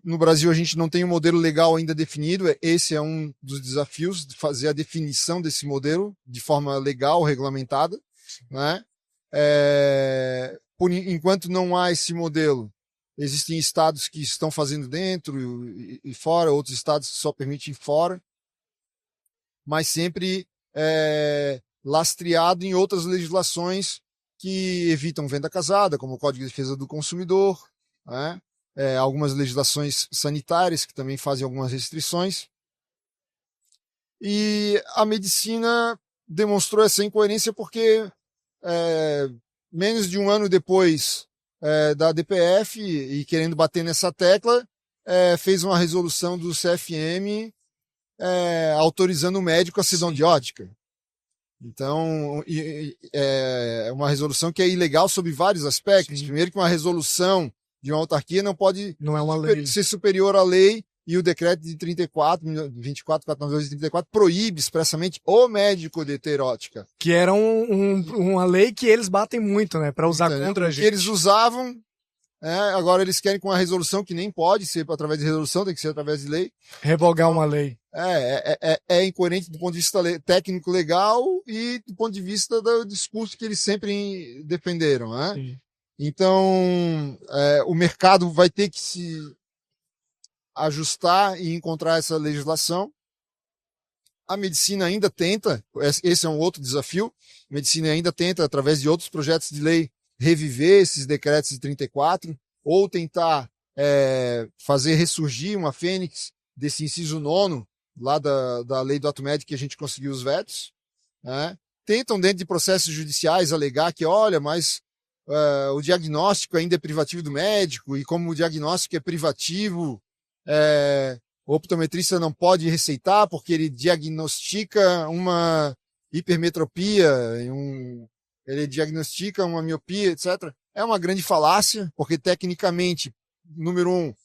No Brasil, a gente não tem um modelo legal ainda definido. Esse é um dos desafios, de fazer a definição desse modelo de forma legal, regulamentada. Né? Enquanto não há esse modelo, existem estados que estão fazendo dentro e fora, outros estados que só permitem fora, mas sempre lastreado em outras legislações que evitam venda casada, como o Código de Defesa do Consumidor, né? Algumas legislações sanitárias que também fazem algumas restrições. E a medicina demonstrou essa incoerência porque menos de um ano depois da DPF, e querendo bater nessa tecla, fez uma resolução do CFM autorizando o médico a cisão de ótica. Então, é uma resolução que é ilegal sob vários aspectos. Sim. Primeiro, que uma resolução de uma autarquia não pode ser superior à lei, e o decreto de 24.492 proíbe expressamente o médico de ter ótica. Que era uma lei que eles batem muito, né, para usar contra a gente. Que eles usavam, agora eles querem com a resolução, que nem pode ser através de resolução, tem que ser através de lei. Revogar uma lei. É incoerente do ponto de vista técnico legal e do ponto de vista do discurso que eles sempre defenderam, né? Sim. Então, o mercado vai ter que se ajustar e encontrar essa legislação. A medicina ainda tenta, esse é um outro desafio, a medicina ainda tenta, através de outros projetos de lei, reviver esses decretos de 34, ou tentar fazer ressurgir uma fênix desse inciso 9º, lá da lei do ato médico, que a gente conseguiu os vetos, né? Tentam, dentro de processos judiciais, alegar que, olha, mas o diagnóstico ainda é privativo do médico, e como o diagnóstico é privativo, o optometrista não pode receitar porque ele diagnostica uma hipermetropia, ele diagnostica uma miopia, etc. É uma grande falácia, porque tecnicamente, número um,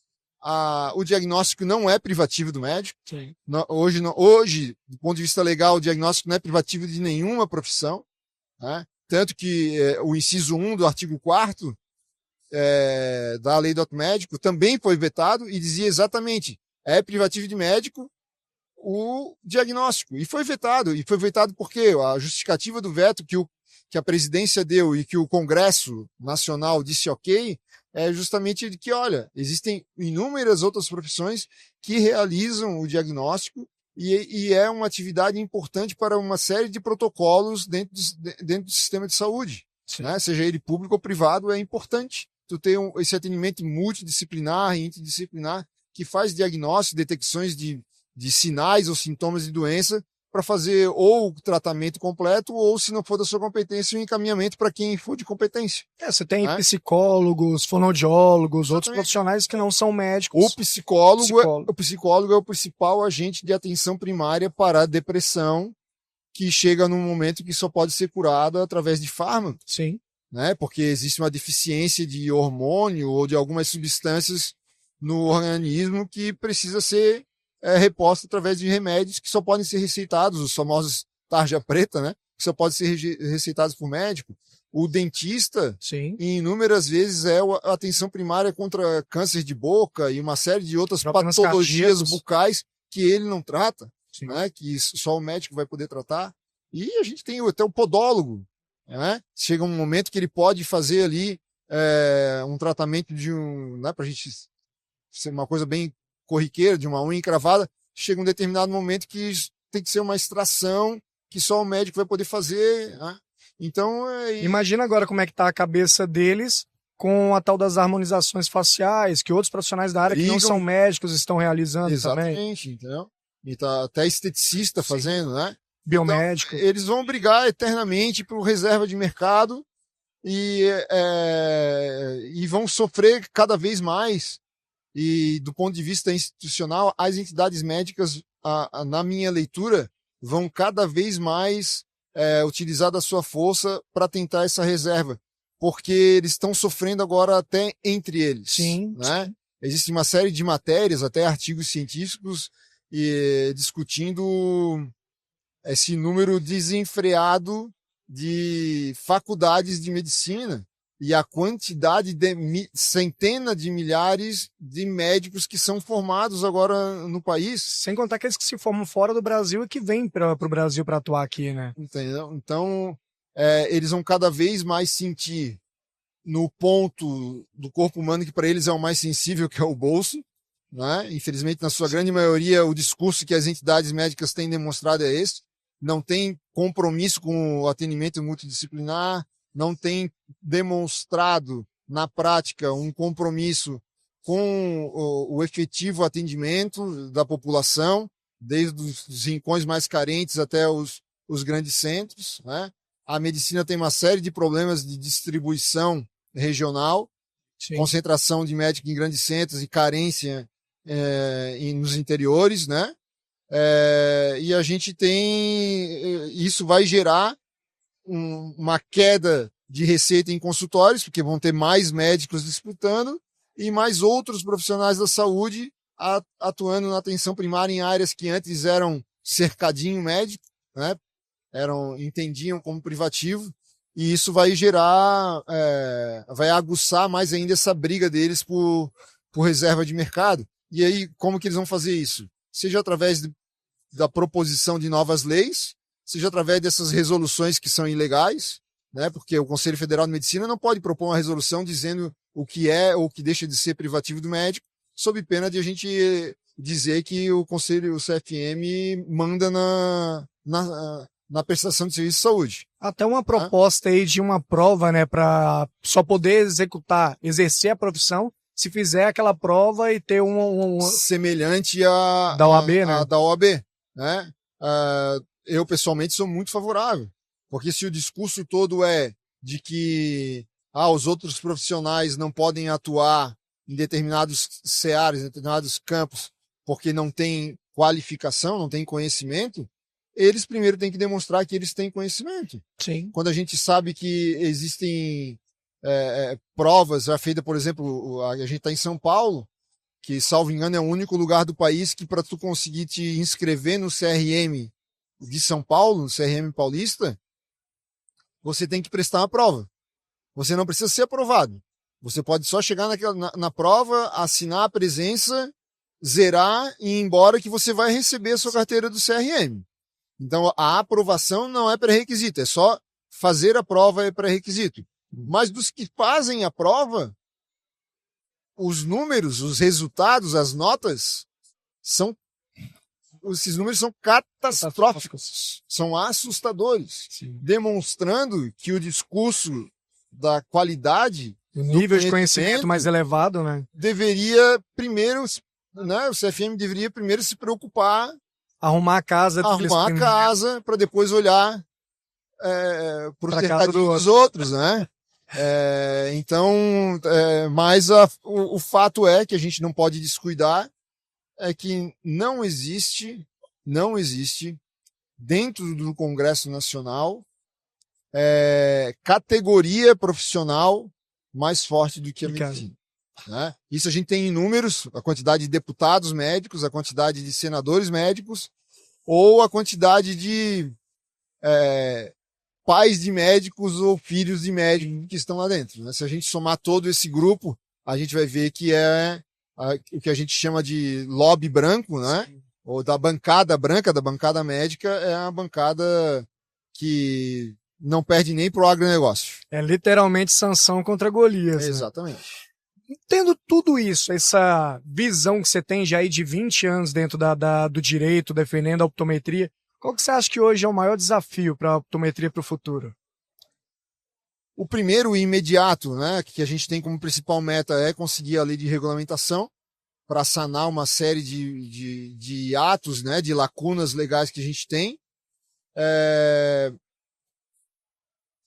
o diagnóstico não é privativo do médico. Sim. Hoje, do ponto de vista legal, o diagnóstico não é privativo de nenhuma profissão, né? Tanto que o inciso 1 do artigo 4º da lei do ato médico também foi vetado e dizia exatamente: é privativo de médico o diagnóstico. E foi vetado. E foi vetado porque a justificativa do veto que a presidência deu e que o Congresso Nacional disse ok, é justamente de que, olha, existem inúmeras outras profissões que realizam o diagnóstico e é uma atividade importante para uma série de protocolos dentro do sistema de saúde, né? Seja ele público ou privado, é importante. tu ter esse atendimento multidisciplinar e interdisciplinar que faz diagnóstico, detecções de sinais ou sintomas de doença para fazer ou o tratamento completo ou, se não for da sua competência, o encaminhamento para quem for de competência. Você tem psicólogos, fonoaudiólogos, Exatamente. outros profissionais que não são médicos. O psicólogo é o principal agente de atenção primária para a depressão, que chega num momento que só pode ser curada através de fármaco. Sim. Né? Porque existe uma deficiência de hormônio ou de algumas substâncias no organismo que precisa ser reposta através de remédios que só podem ser receitados, os famosos tarja preta, né? Que só podem ser receitados por médico. O dentista, sim, inúmeras vezes, é a atenção primária contra câncer de boca e uma série de outras patologias bucais que ele não trata, né? Que só o médico vai poder tratar. E a gente tem até o podólogo, né? Chega um momento que ele pode fazer ali um tratamento né, para a gente ser uma coisa bem corriqueira, de uma unha encravada. Chega um determinado momento que tem que ser uma extração que só o médico vai poder fazer, né? Então, imagina agora como é que tá a cabeça deles com a tal das harmonizações faciais, que outros profissionais da área que não são médicos estão realizando. Exatamente, também. Entendeu? E tá até esteticista fazendo, né? Biomédico. Então, eles vão brigar eternamente por reserva de mercado e vão sofrer cada vez mais. E do ponto de vista institucional, as entidades médicas, na minha leitura, vão cada vez mais utilizar da sua força para tentar essa reserva, porque eles estão sofrendo agora até entre eles. Sim, né? sim. Existe uma série de matérias, até artigos científicos, discutindo esse número desenfreado de faculdades de medicina e a quantidade de centenas de milhares de médicos que são formados agora no país. Sem contar aqueles que se formam fora do Brasil e que vêm para o Brasil para atuar aqui, né? Entendeu? Então, eles vão cada vez mais sentir no ponto do corpo humano que para eles é o mais sensível, que é o bolso. Né? Infelizmente, na sua grande maioria, o discurso que as entidades médicas têm demonstrado é esse. Não tem compromisso com o atendimento multidisciplinar, não tem demonstrado na prática um compromisso com o efetivo atendimento da população, desde os rincões mais carentes até os grandes centros. Né? A medicina tem uma série de problemas de distribuição regional, Sim. Concentração de médicos em grandes centros e carência nos interiores, né? E a gente isso vai gerar uma queda de receita em consultórios, porque vão ter mais médicos disputando e mais outros profissionais da saúde atuando na atenção primária em áreas que antes eram cercadinho médico, né? Entendiam como privativo, e isso vai gerar, vai aguçar mais ainda essa briga deles por reserva de mercado. E aí, como que eles vão fazer isso? Seja através da proposição de novas leis, seja através dessas resoluções que são ilegais, né? Porque o Conselho Federal de Medicina não pode propor uma resolução dizendo o que é ou o que deixa de ser privativo do médico, sob pena de a gente dizer que o Conselho, o CFM, manda na prestação de serviço de saúde. Até uma proposta aí de uma prova, né, para só poder exercer a profissão se fizer aquela prova e ter semelhante da OAB, né? Da OAB, né? Eu pessoalmente sou muito favorável, porque se o discurso todo é de que os outros profissionais não podem atuar em determinados seares, em determinados campos, porque não tem qualificação, não tem conhecimento, eles primeiro têm que demonstrar que eles têm conhecimento. Sim. Quando a gente sabe que existem provas já feitas, por exemplo, a gente está em São Paulo, que, salvo engano, é o único lugar do país que, para tu conseguir te inscrever no CRM de São Paulo, no CRM paulista, você tem que prestar uma prova. Você não precisa ser aprovado. Você pode só chegar na prova, assinar a presença, zerar e ir embora, que você vai receber a sua carteira do CRM. Então, a aprovação não é pré-requisito, é só fazer a prova é pré-requisito. Mas dos que fazem a prova, os números, os resultados, as notas, esses números são catastróficos, são assustadores, Sim. Demonstrando que o discurso da qualidade O nível de conhecimento mais elevado, né? Deveria primeiro, né? O CFM deveria primeiro se preocupar, arrumar a casa para depois olhar para os cercadinhos dos outros, né? Mas o fato é que a gente não pode descuidar é que não existe dentro do Congresso Nacional categoria profissional mais forte do que a medicina. Né? Isso a gente tem em números, a quantidade de deputados médicos, a quantidade de senadores médicos, ou a quantidade de pais de médicos ou filhos de médicos que estão lá dentro. Né? Se a gente somar todo esse grupo, a gente vai ver que o que a gente chama de lobby branco, né? Ou da bancada branca, da bancada médica, é a bancada que não perde nem pro agronegócio. É literalmente sanção contra Golias. Exatamente. Né? Tendo tudo isso, essa visão que você tem já aí de 20 anos dentro do direito, defendendo a optometria, qual que você acha que hoje é o maior desafio para a optometria para o futuro? O primeiro e imediato, né, que a gente tem como principal meta é conseguir a lei de regulamentação para sanar uma série de atos, né, de lacunas legais que a gente tem.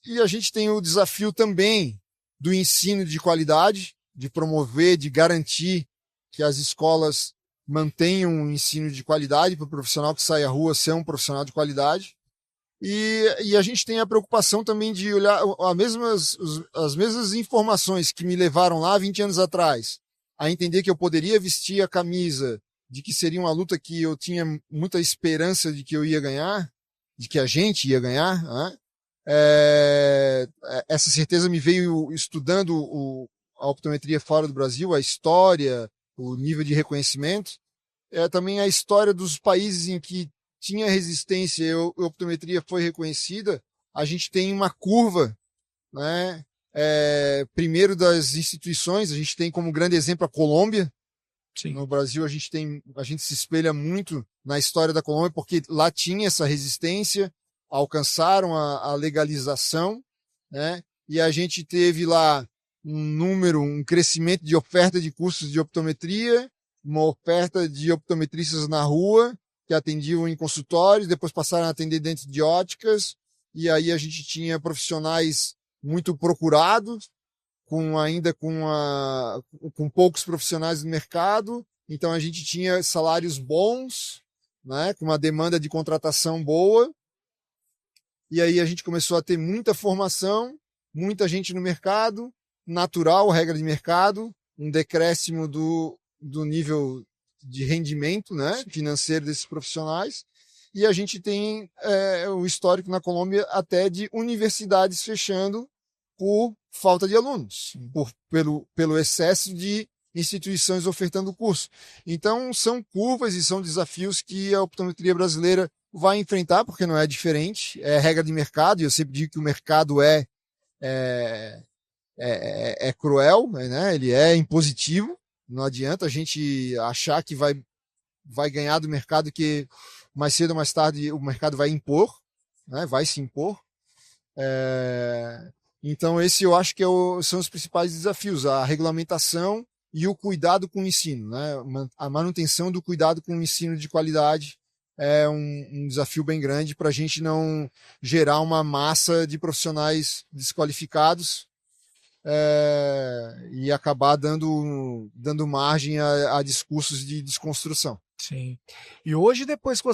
E a gente tem o desafio também do ensino de qualidade, de promover, de garantir que as escolas mantenham um ensino de qualidade para o profissional que sai à rua ser um profissional de qualidade. E a gente tem a preocupação também de olhar as mesmas informações que me levaram lá 20 anos atrás a entender que eu poderia vestir a camisa, de que seria uma luta que eu tinha muita esperança de que eu ia ganhar, de que a gente ia ganhar, né? Essa certeza me veio estudando a optometria fora do Brasil, a história, o nível de reconhecimento, também a história dos países em que tinha resistência e a optometria foi reconhecida. A gente tem uma curva, né? Primeiro das instituições, a gente tem como grande exemplo a Colômbia. Sim. No Brasil a gente se espelha muito na história da Colômbia porque lá tinha essa resistência, alcançaram a legalização, né? E a gente teve lá um crescimento de oferta de cursos de optometria, uma oferta de optometristas na rua que atendiam em consultórios, depois passaram a atender dentro de óticas, e aí a gente tinha profissionais muito procurados, com poucos profissionais no mercado, então a gente tinha salários bons, né, com uma demanda de contratação boa, e aí a gente começou a ter muita formação, muita gente no mercado, natural, regra de mercado, um decréscimo do nível de rendimento, né, financeiro desses profissionais, e a gente tem o histórico na Colômbia até de universidades fechando por falta de alunos, pelo excesso de instituições ofertando o curso. Então, são curvas e são desafios que a optometria brasileira vai enfrentar, porque não é diferente, é regra de mercado, e eu sempre digo que o mercado é cruel, né? Ele é impositivo, não adianta a gente achar que vai ganhar do mercado, que mais cedo ou mais tarde o mercado vai impor, né? Vai se impor. Então esse eu acho que são os principais desafios, a regulamentação e o cuidado com o ensino, né? A manutenção do cuidado com o ensino de qualidade é um desafio bem grande para a gente não gerar uma massa de profissionais desqualificados e acabar dando margem a discursos de desconstrução. Sim. E hoje, depois que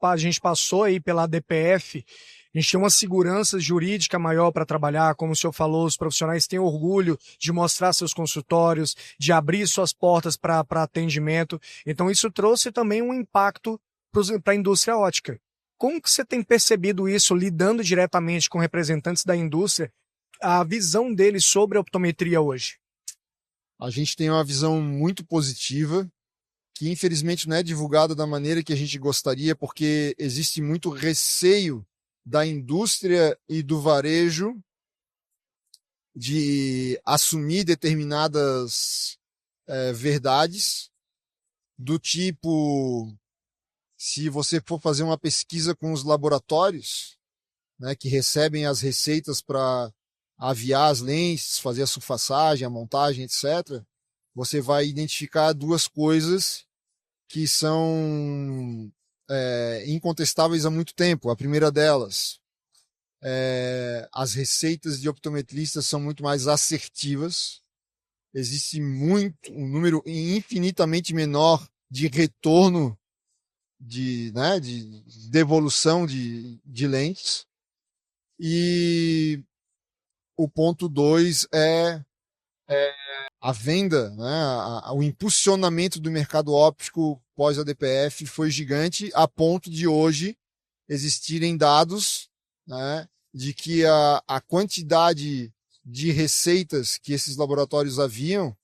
a gente passou aí pela ADPF, a gente tem uma segurança jurídica maior para trabalhar, como o senhor falou, os profissionais têm orgulho de mostrar seus consultórios, de abrir suas portas para atendimento. Então isso trouxe também um impacto para a indústria óptica. Como que você tem percebido isso, lidando diretamente com representantes da indústria, a visão deles sobre a optometria hoje? A gente tem uma visão muito positiva, que infelizmente não é divulgada da maneira que a gente gostaria, porque existe muito receio da indústria e do varejo de assumir determinadas verdades, do tipo, se você for fazer uma pesquisa com os laboratórios, né, que recebem as receitas para aviar as lentes, fazer a surfaçagem, a montagem, etc., você vai identificar duas coisas que são incontestáveis há muito tempo. A primeira delas, as receitas de optometristas são muito mais assertivas. Existe um número infinitamente menor de retorno de devolução de lentes. E o ponto 2 é a venda, né? O impulsionamento do mercado óptico pós-ADPF foi gigante, a ponto de hoje existirem dados, né, de que a quantidade de receitas que esses laboratórios haviam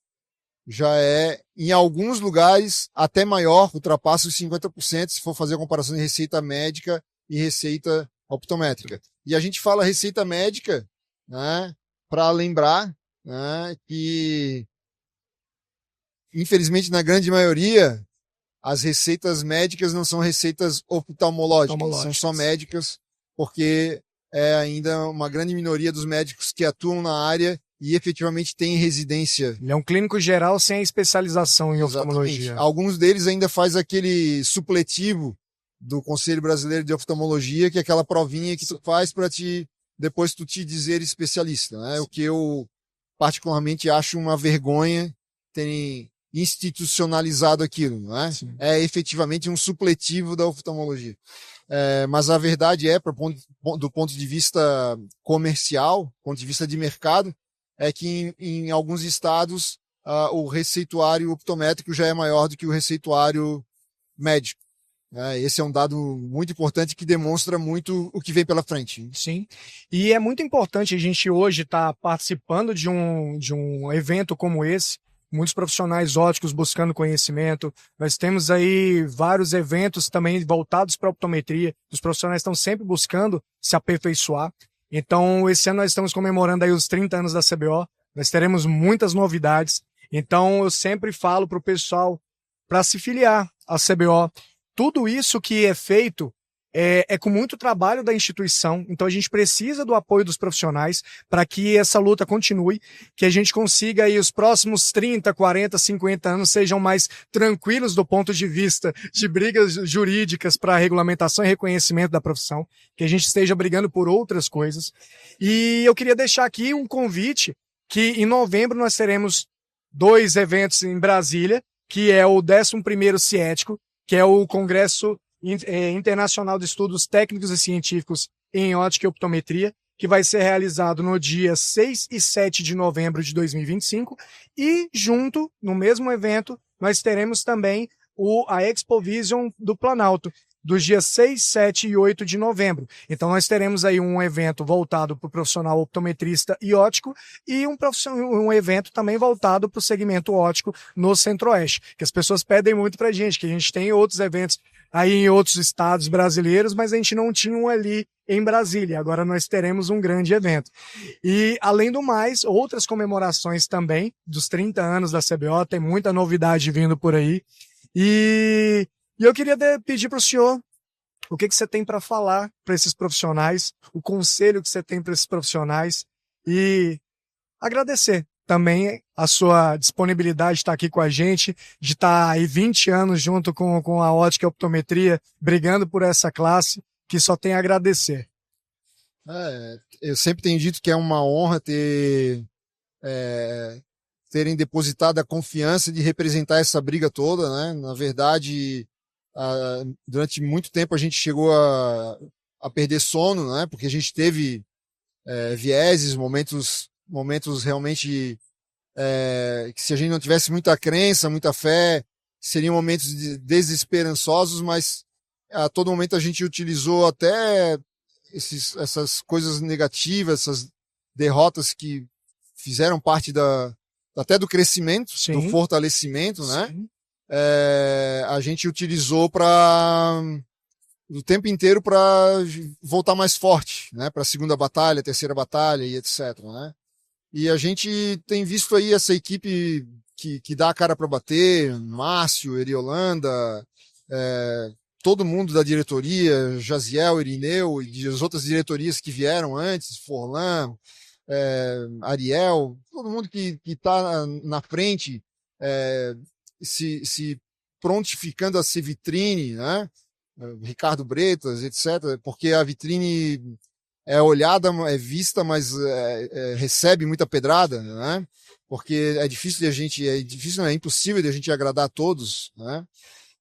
já é, em alguns lugares, até maior, ultrapassa os 50%, se for fazer a comparação de receita médica e receita optométrica. E a gente fala receita médica, né, para lembrar, né, que, infelizmente, na grande maioria, as receitas médicas não são receitas oftalmológicas, são só médicas, porque é ainda uma grande minoria dos médicos que atuam na área e efetivamente têm residência. Ele é um clínico geral sem a especialização em Exatamente. oftalmologia. Alguns deles ainda faz aquele supletivo do Conselho Brasileiro de Oftalmologia, que é aquela provinha que tu faz para depois tu te dizer especialista, né? O que eu particularmente acho uma vergonha terem institucionalizado aquilo, não é? Sim. É efetivamente um supletivo da oftalmologia. Mas a verdade do ponto de vista comercial, ponto de vista de mercado, é que em alguns estados o receituário optométrico já é maior do que o receituário médico. Esse é um dado muito importante que demonstra muito o que vem pela frente. Sim, e é muito importante a gente hoje estar participando de um evento como esse, muitos profissionais óticos buscando conhecimento. Nós temos aí vários eventos também voltados para a optometria. Os profissionais estão sempre buscando se aperfeiçoar. Então, esse ano nós estamos comemorando aí os 30 anos da CBO. Nós teremos muitas novidades. Então, eu sempre falo para o pessoal para se filiar à CBO. Tudo isso que é feito é com muito trabalho da instituição, então a gente precisa do apoio dos profissionais para que essa luta continue, que a gente consiga aí os próximos 30, 40, 50 anos sejam mais tranquilos do ponto de vista de brigas jurídicas para regulamentação e reconhecimento da profissão, que a gente esteja brigando por outras coisas. E eu queria deixar aqui um convite que em novembro nós teremos 2 eventos em Brasília, que é o 11º CIETICO, que é o Congresso Internacional de Estudos Técnicos e Científicos em Ótica e Optometria, que vai ser realizado no dia 6 e 7 de novembro de 2025. E junto, no mesmo evento, nós teremos também a Expovision do Planalto, dos dias 6, 7 e 8 de novembro. Então nós teremos aí um evento voltado para o profissional optometrista e ótico e um evento também voltado para o segmento ótico no Centro-Oeste, que as pessoas pedem muito para a gente, que a gente tem outros eventos aí em outros estados brasileiros, mas a gente não tinha um ali em Brasília. Agora nós teremos um grande evento. E, além do mais, outras comemorações também dos 30 anos da CBO, tem muita novidade vindo por aí. E eu queria pedir para o senhor o que você tem para falar para esses profissionais, o conselho que você tem para esses profissionais e agradecer também a sua disponibilidade de estar aqui com a gente, de estar aí 20 anos junto com a ótica e a optometria, brigando por essa classe, que só tem a agradecer. Eu sempre tenho dito que é uma honra terem depositado a confiança de representar essa briga toda, né? Na verdade, durante muito tempo a gente chegou a perder sono, né? Porque a gente teve vieses, momentos realmente que, se a gente não tivesse muita crença, muita fé, seriam momentos desesperançosos, mas a todo momento a gente utilizou até essas coisas negativas, essas derrotas que fizeram parte até do crescimento, sim, do fortalecimento, né? Sim. A gente utilizou o tempo inteiro para voltar mais forte, né? Para a segunda batalha, terceira batalha e etc, né? E a gente tem visto aí essa equipe que dá a cara para bater, Márcio, Eriolanda, todo mundo da diretoria, Jaziel, Irineu e as outras diretorias que vieram antes, Forlan, Ariel, todo mundo que está na frente, se prontificando a ser vitrine, né? Ricardo Bretas, etc., porque a vitrine é olhada, é vista, mas recebe muita pedrada, né? Porque é difícil é impossível de a gente agradar a todos, né?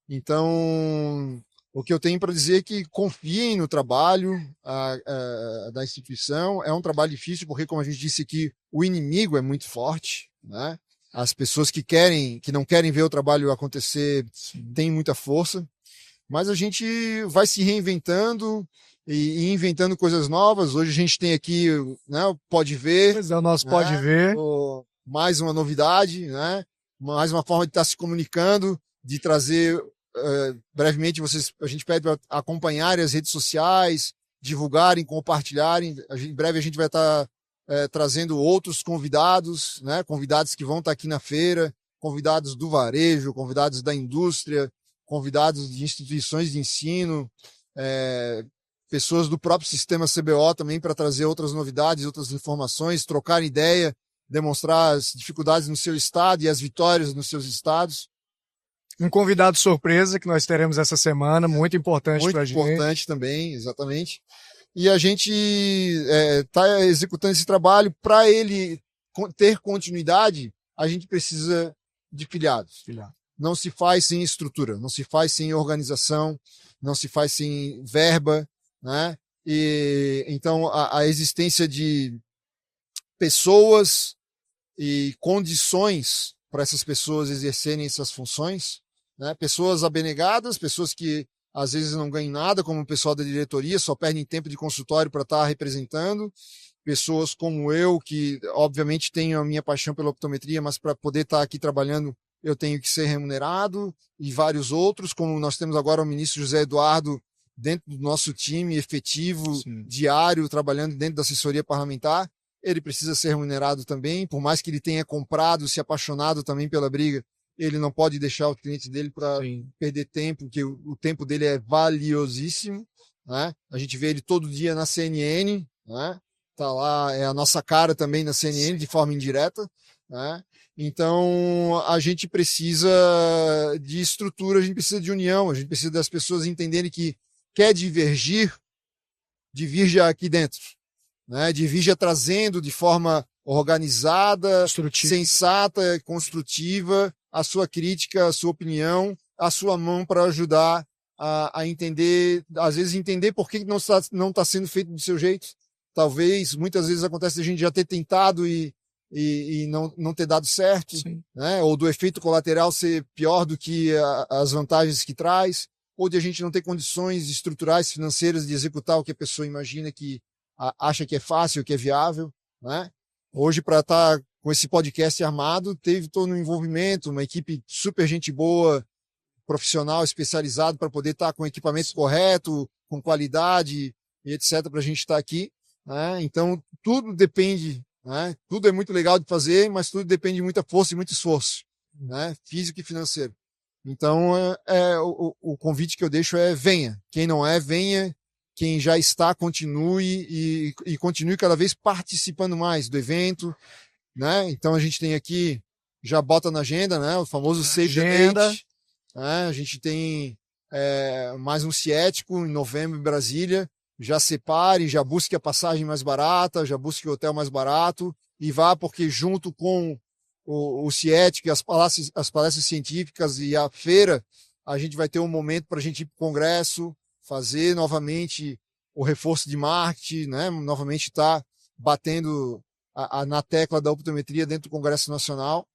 Então, o que eu tenho para dizer é que confiem no trabalho da instituição. É um trabalho difícil, porque, como a gente disse aqui, o inimigo é muito forte, né? As pessoas que não querem ver o trabalho acontecer, têm muita força, mas a gente vai se reinventando e inventando coisas novas. Hoje a gente tem aqui, né, o Pode Ver. Pois é, o nosso né, Pode Ver. Mais uma novidade, né? Mais uma forma de estar se comunicando, de trazer brevemente a gente pede para acompanharem as redes sociais, divulgarem, compartilharem. Em breve a gente vai estar trazendo outros convidados, né? Convidados que vão estar aqui na feira, convidados do varejo, convidados da indústria, convidados de instituições de ensino, pessoas do próprio sistema CBO também para trazer outras novidades, outras informações, trocar ideia, demonstrar as dificuldades no seu estado e as vitórias nos seus estados. Um convidado surpresa que nós teremos essa semana, muito importante para a gente. Muito importante também, exatamente. E a gente está executando esse trabalho. Para ele ter continuidade, a gente precisa de filiados. Não se faz sem estrutura, não se faz sem organização, não se faz sem verba, né? E então a existência de pessoas e condições para essas pessoas exercerem essas funções, né? Pessoas abnegadas, pessoas que às vezes não ganham nada, como o pessoal da diretoria, só perdem tempo de consultório para estar representando, pessoas como eu, que obviamente tenho a minha paixão pela optometria, mas para poder estar aqui trabalhando eu tenho que ser remunerado, e vários outros, como nós temos agora o ministro José Eduardo dentro do nosso time efetivo, Sim. diário, trabalhando dentro da assessoria parlamentar. Ele precisa ser remunerado também, por mais que ele tenha comprado, se apaixonado também pela briga, ele não pode deixar o cliente dele para perder tempo, porque o tempo dele é valiosíssimo, né? A gente vê ele todo dia na CNN, né? Tá lá, é a nossa cara também na CNN, de forma indireta, né? Então, a gente precisa de estrutura, a gente precisa de união, a gente precisa das pessoas entenderem que quer divergir, divirja aqui dentro, né? Divirja trazendo de forma organizada, sensata, construtiva, a sua crítica, a sua opinião, a sua mão para ajudar a entender, às vezes entender por que não está sendo feito do seu jeito. Talvez, muitas vezes acontece a gente já ter tentado e não ter dado certo, né? Ou do efeito colateral ser pior do que as vantagens que traz, ou de a gente não ter condições estruturais, financeiras de executar o que a pessoa imagina que acha que é fácil, que é viável, né? Hoje, para estar com esse podcast armado, teve todo um envolvimento, uma equipe super gente boa, profissional, especializado, para poder estar com o equipamento correto, com qualidade e etc., para a gente estar aqui, né? Então, tudo depende, né? Tudo é muito legal de fazer, mas tudo depende de muita força e muito esforço, né? Físico e financeiro. Então, o convite que eu deixo é venha. Quem não é, venha. Quem já está, continue e continue cada vez participando mais do evento, né? Então a gente tem aqui, já bota na agenda, né? O famoso Save the Date, né? A gente tem mais um ciético em novembro em Brasília. Já separe, já busque a passagem mais barata, já busque o hotel mais barato e vá, porque junto com o ciético e as palestras científicas e a feira, a gente vai ter um momento para a gente ir para o congresso, fazer novamente o reforço de marketing, né? Novamente estar batendo na tecla da optometria dentro do Congresso Nacional.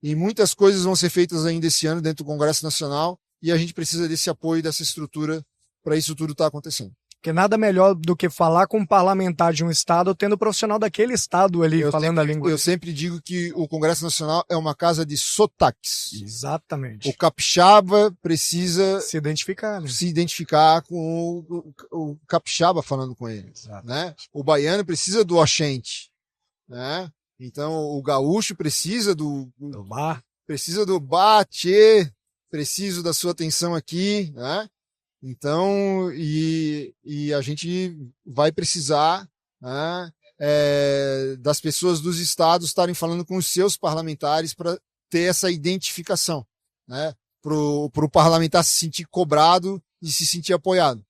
E muitas coisas vão ser feitas ainda esse ano dentro do Congresso Nacional e a gente precisa desse apoio, dessa estrutura para isso tudo estar acontecendo. Porque nada melhor do que falar com um parlamentar de um estado, tendo um profissional daquele estado ali falando a língua. Eu sempre digo que o Congresso Nacional é uma casa de sotaques. Exatamente. O capixaba precisa se identificar, né? Se identificar com o capixaba falando com ele, né? O baiano precisa do oxente, né? Então o gaúcho precisa do bar, precisa do bate, preciso da sua atenção aqui, né? Então, e a gente vai precisar, né, das pessoas dos estados estarem falando com os seus parlamentares para ter essa identificação, né? Para o parlamentar se sentir cobrado e se sentir apoiado.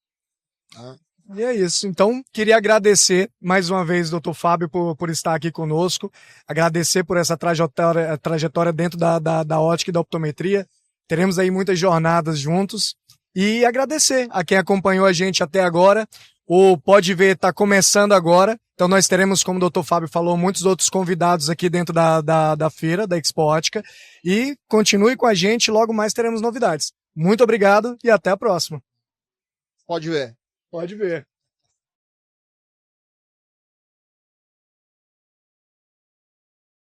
Tá? E é isso. Então, queria agradecer mais uma vez, doutor Fábio, por estar aqui conosco, agradecer por essa trajetória dentro da ótica e da optometria. Teremos aí muitas jornadas juntos e agradecer a quem acompanhou a gente até agora. O Pode Ver está começando agora, então nós teremos, como o doutor Fábio falou, muitos outros convidados aqui dentro da feira, da Expo Ótica, e continue com a gente, logo mais teremos novidades. Muito obrigado e até a próxima. Pode ver. Pode ver.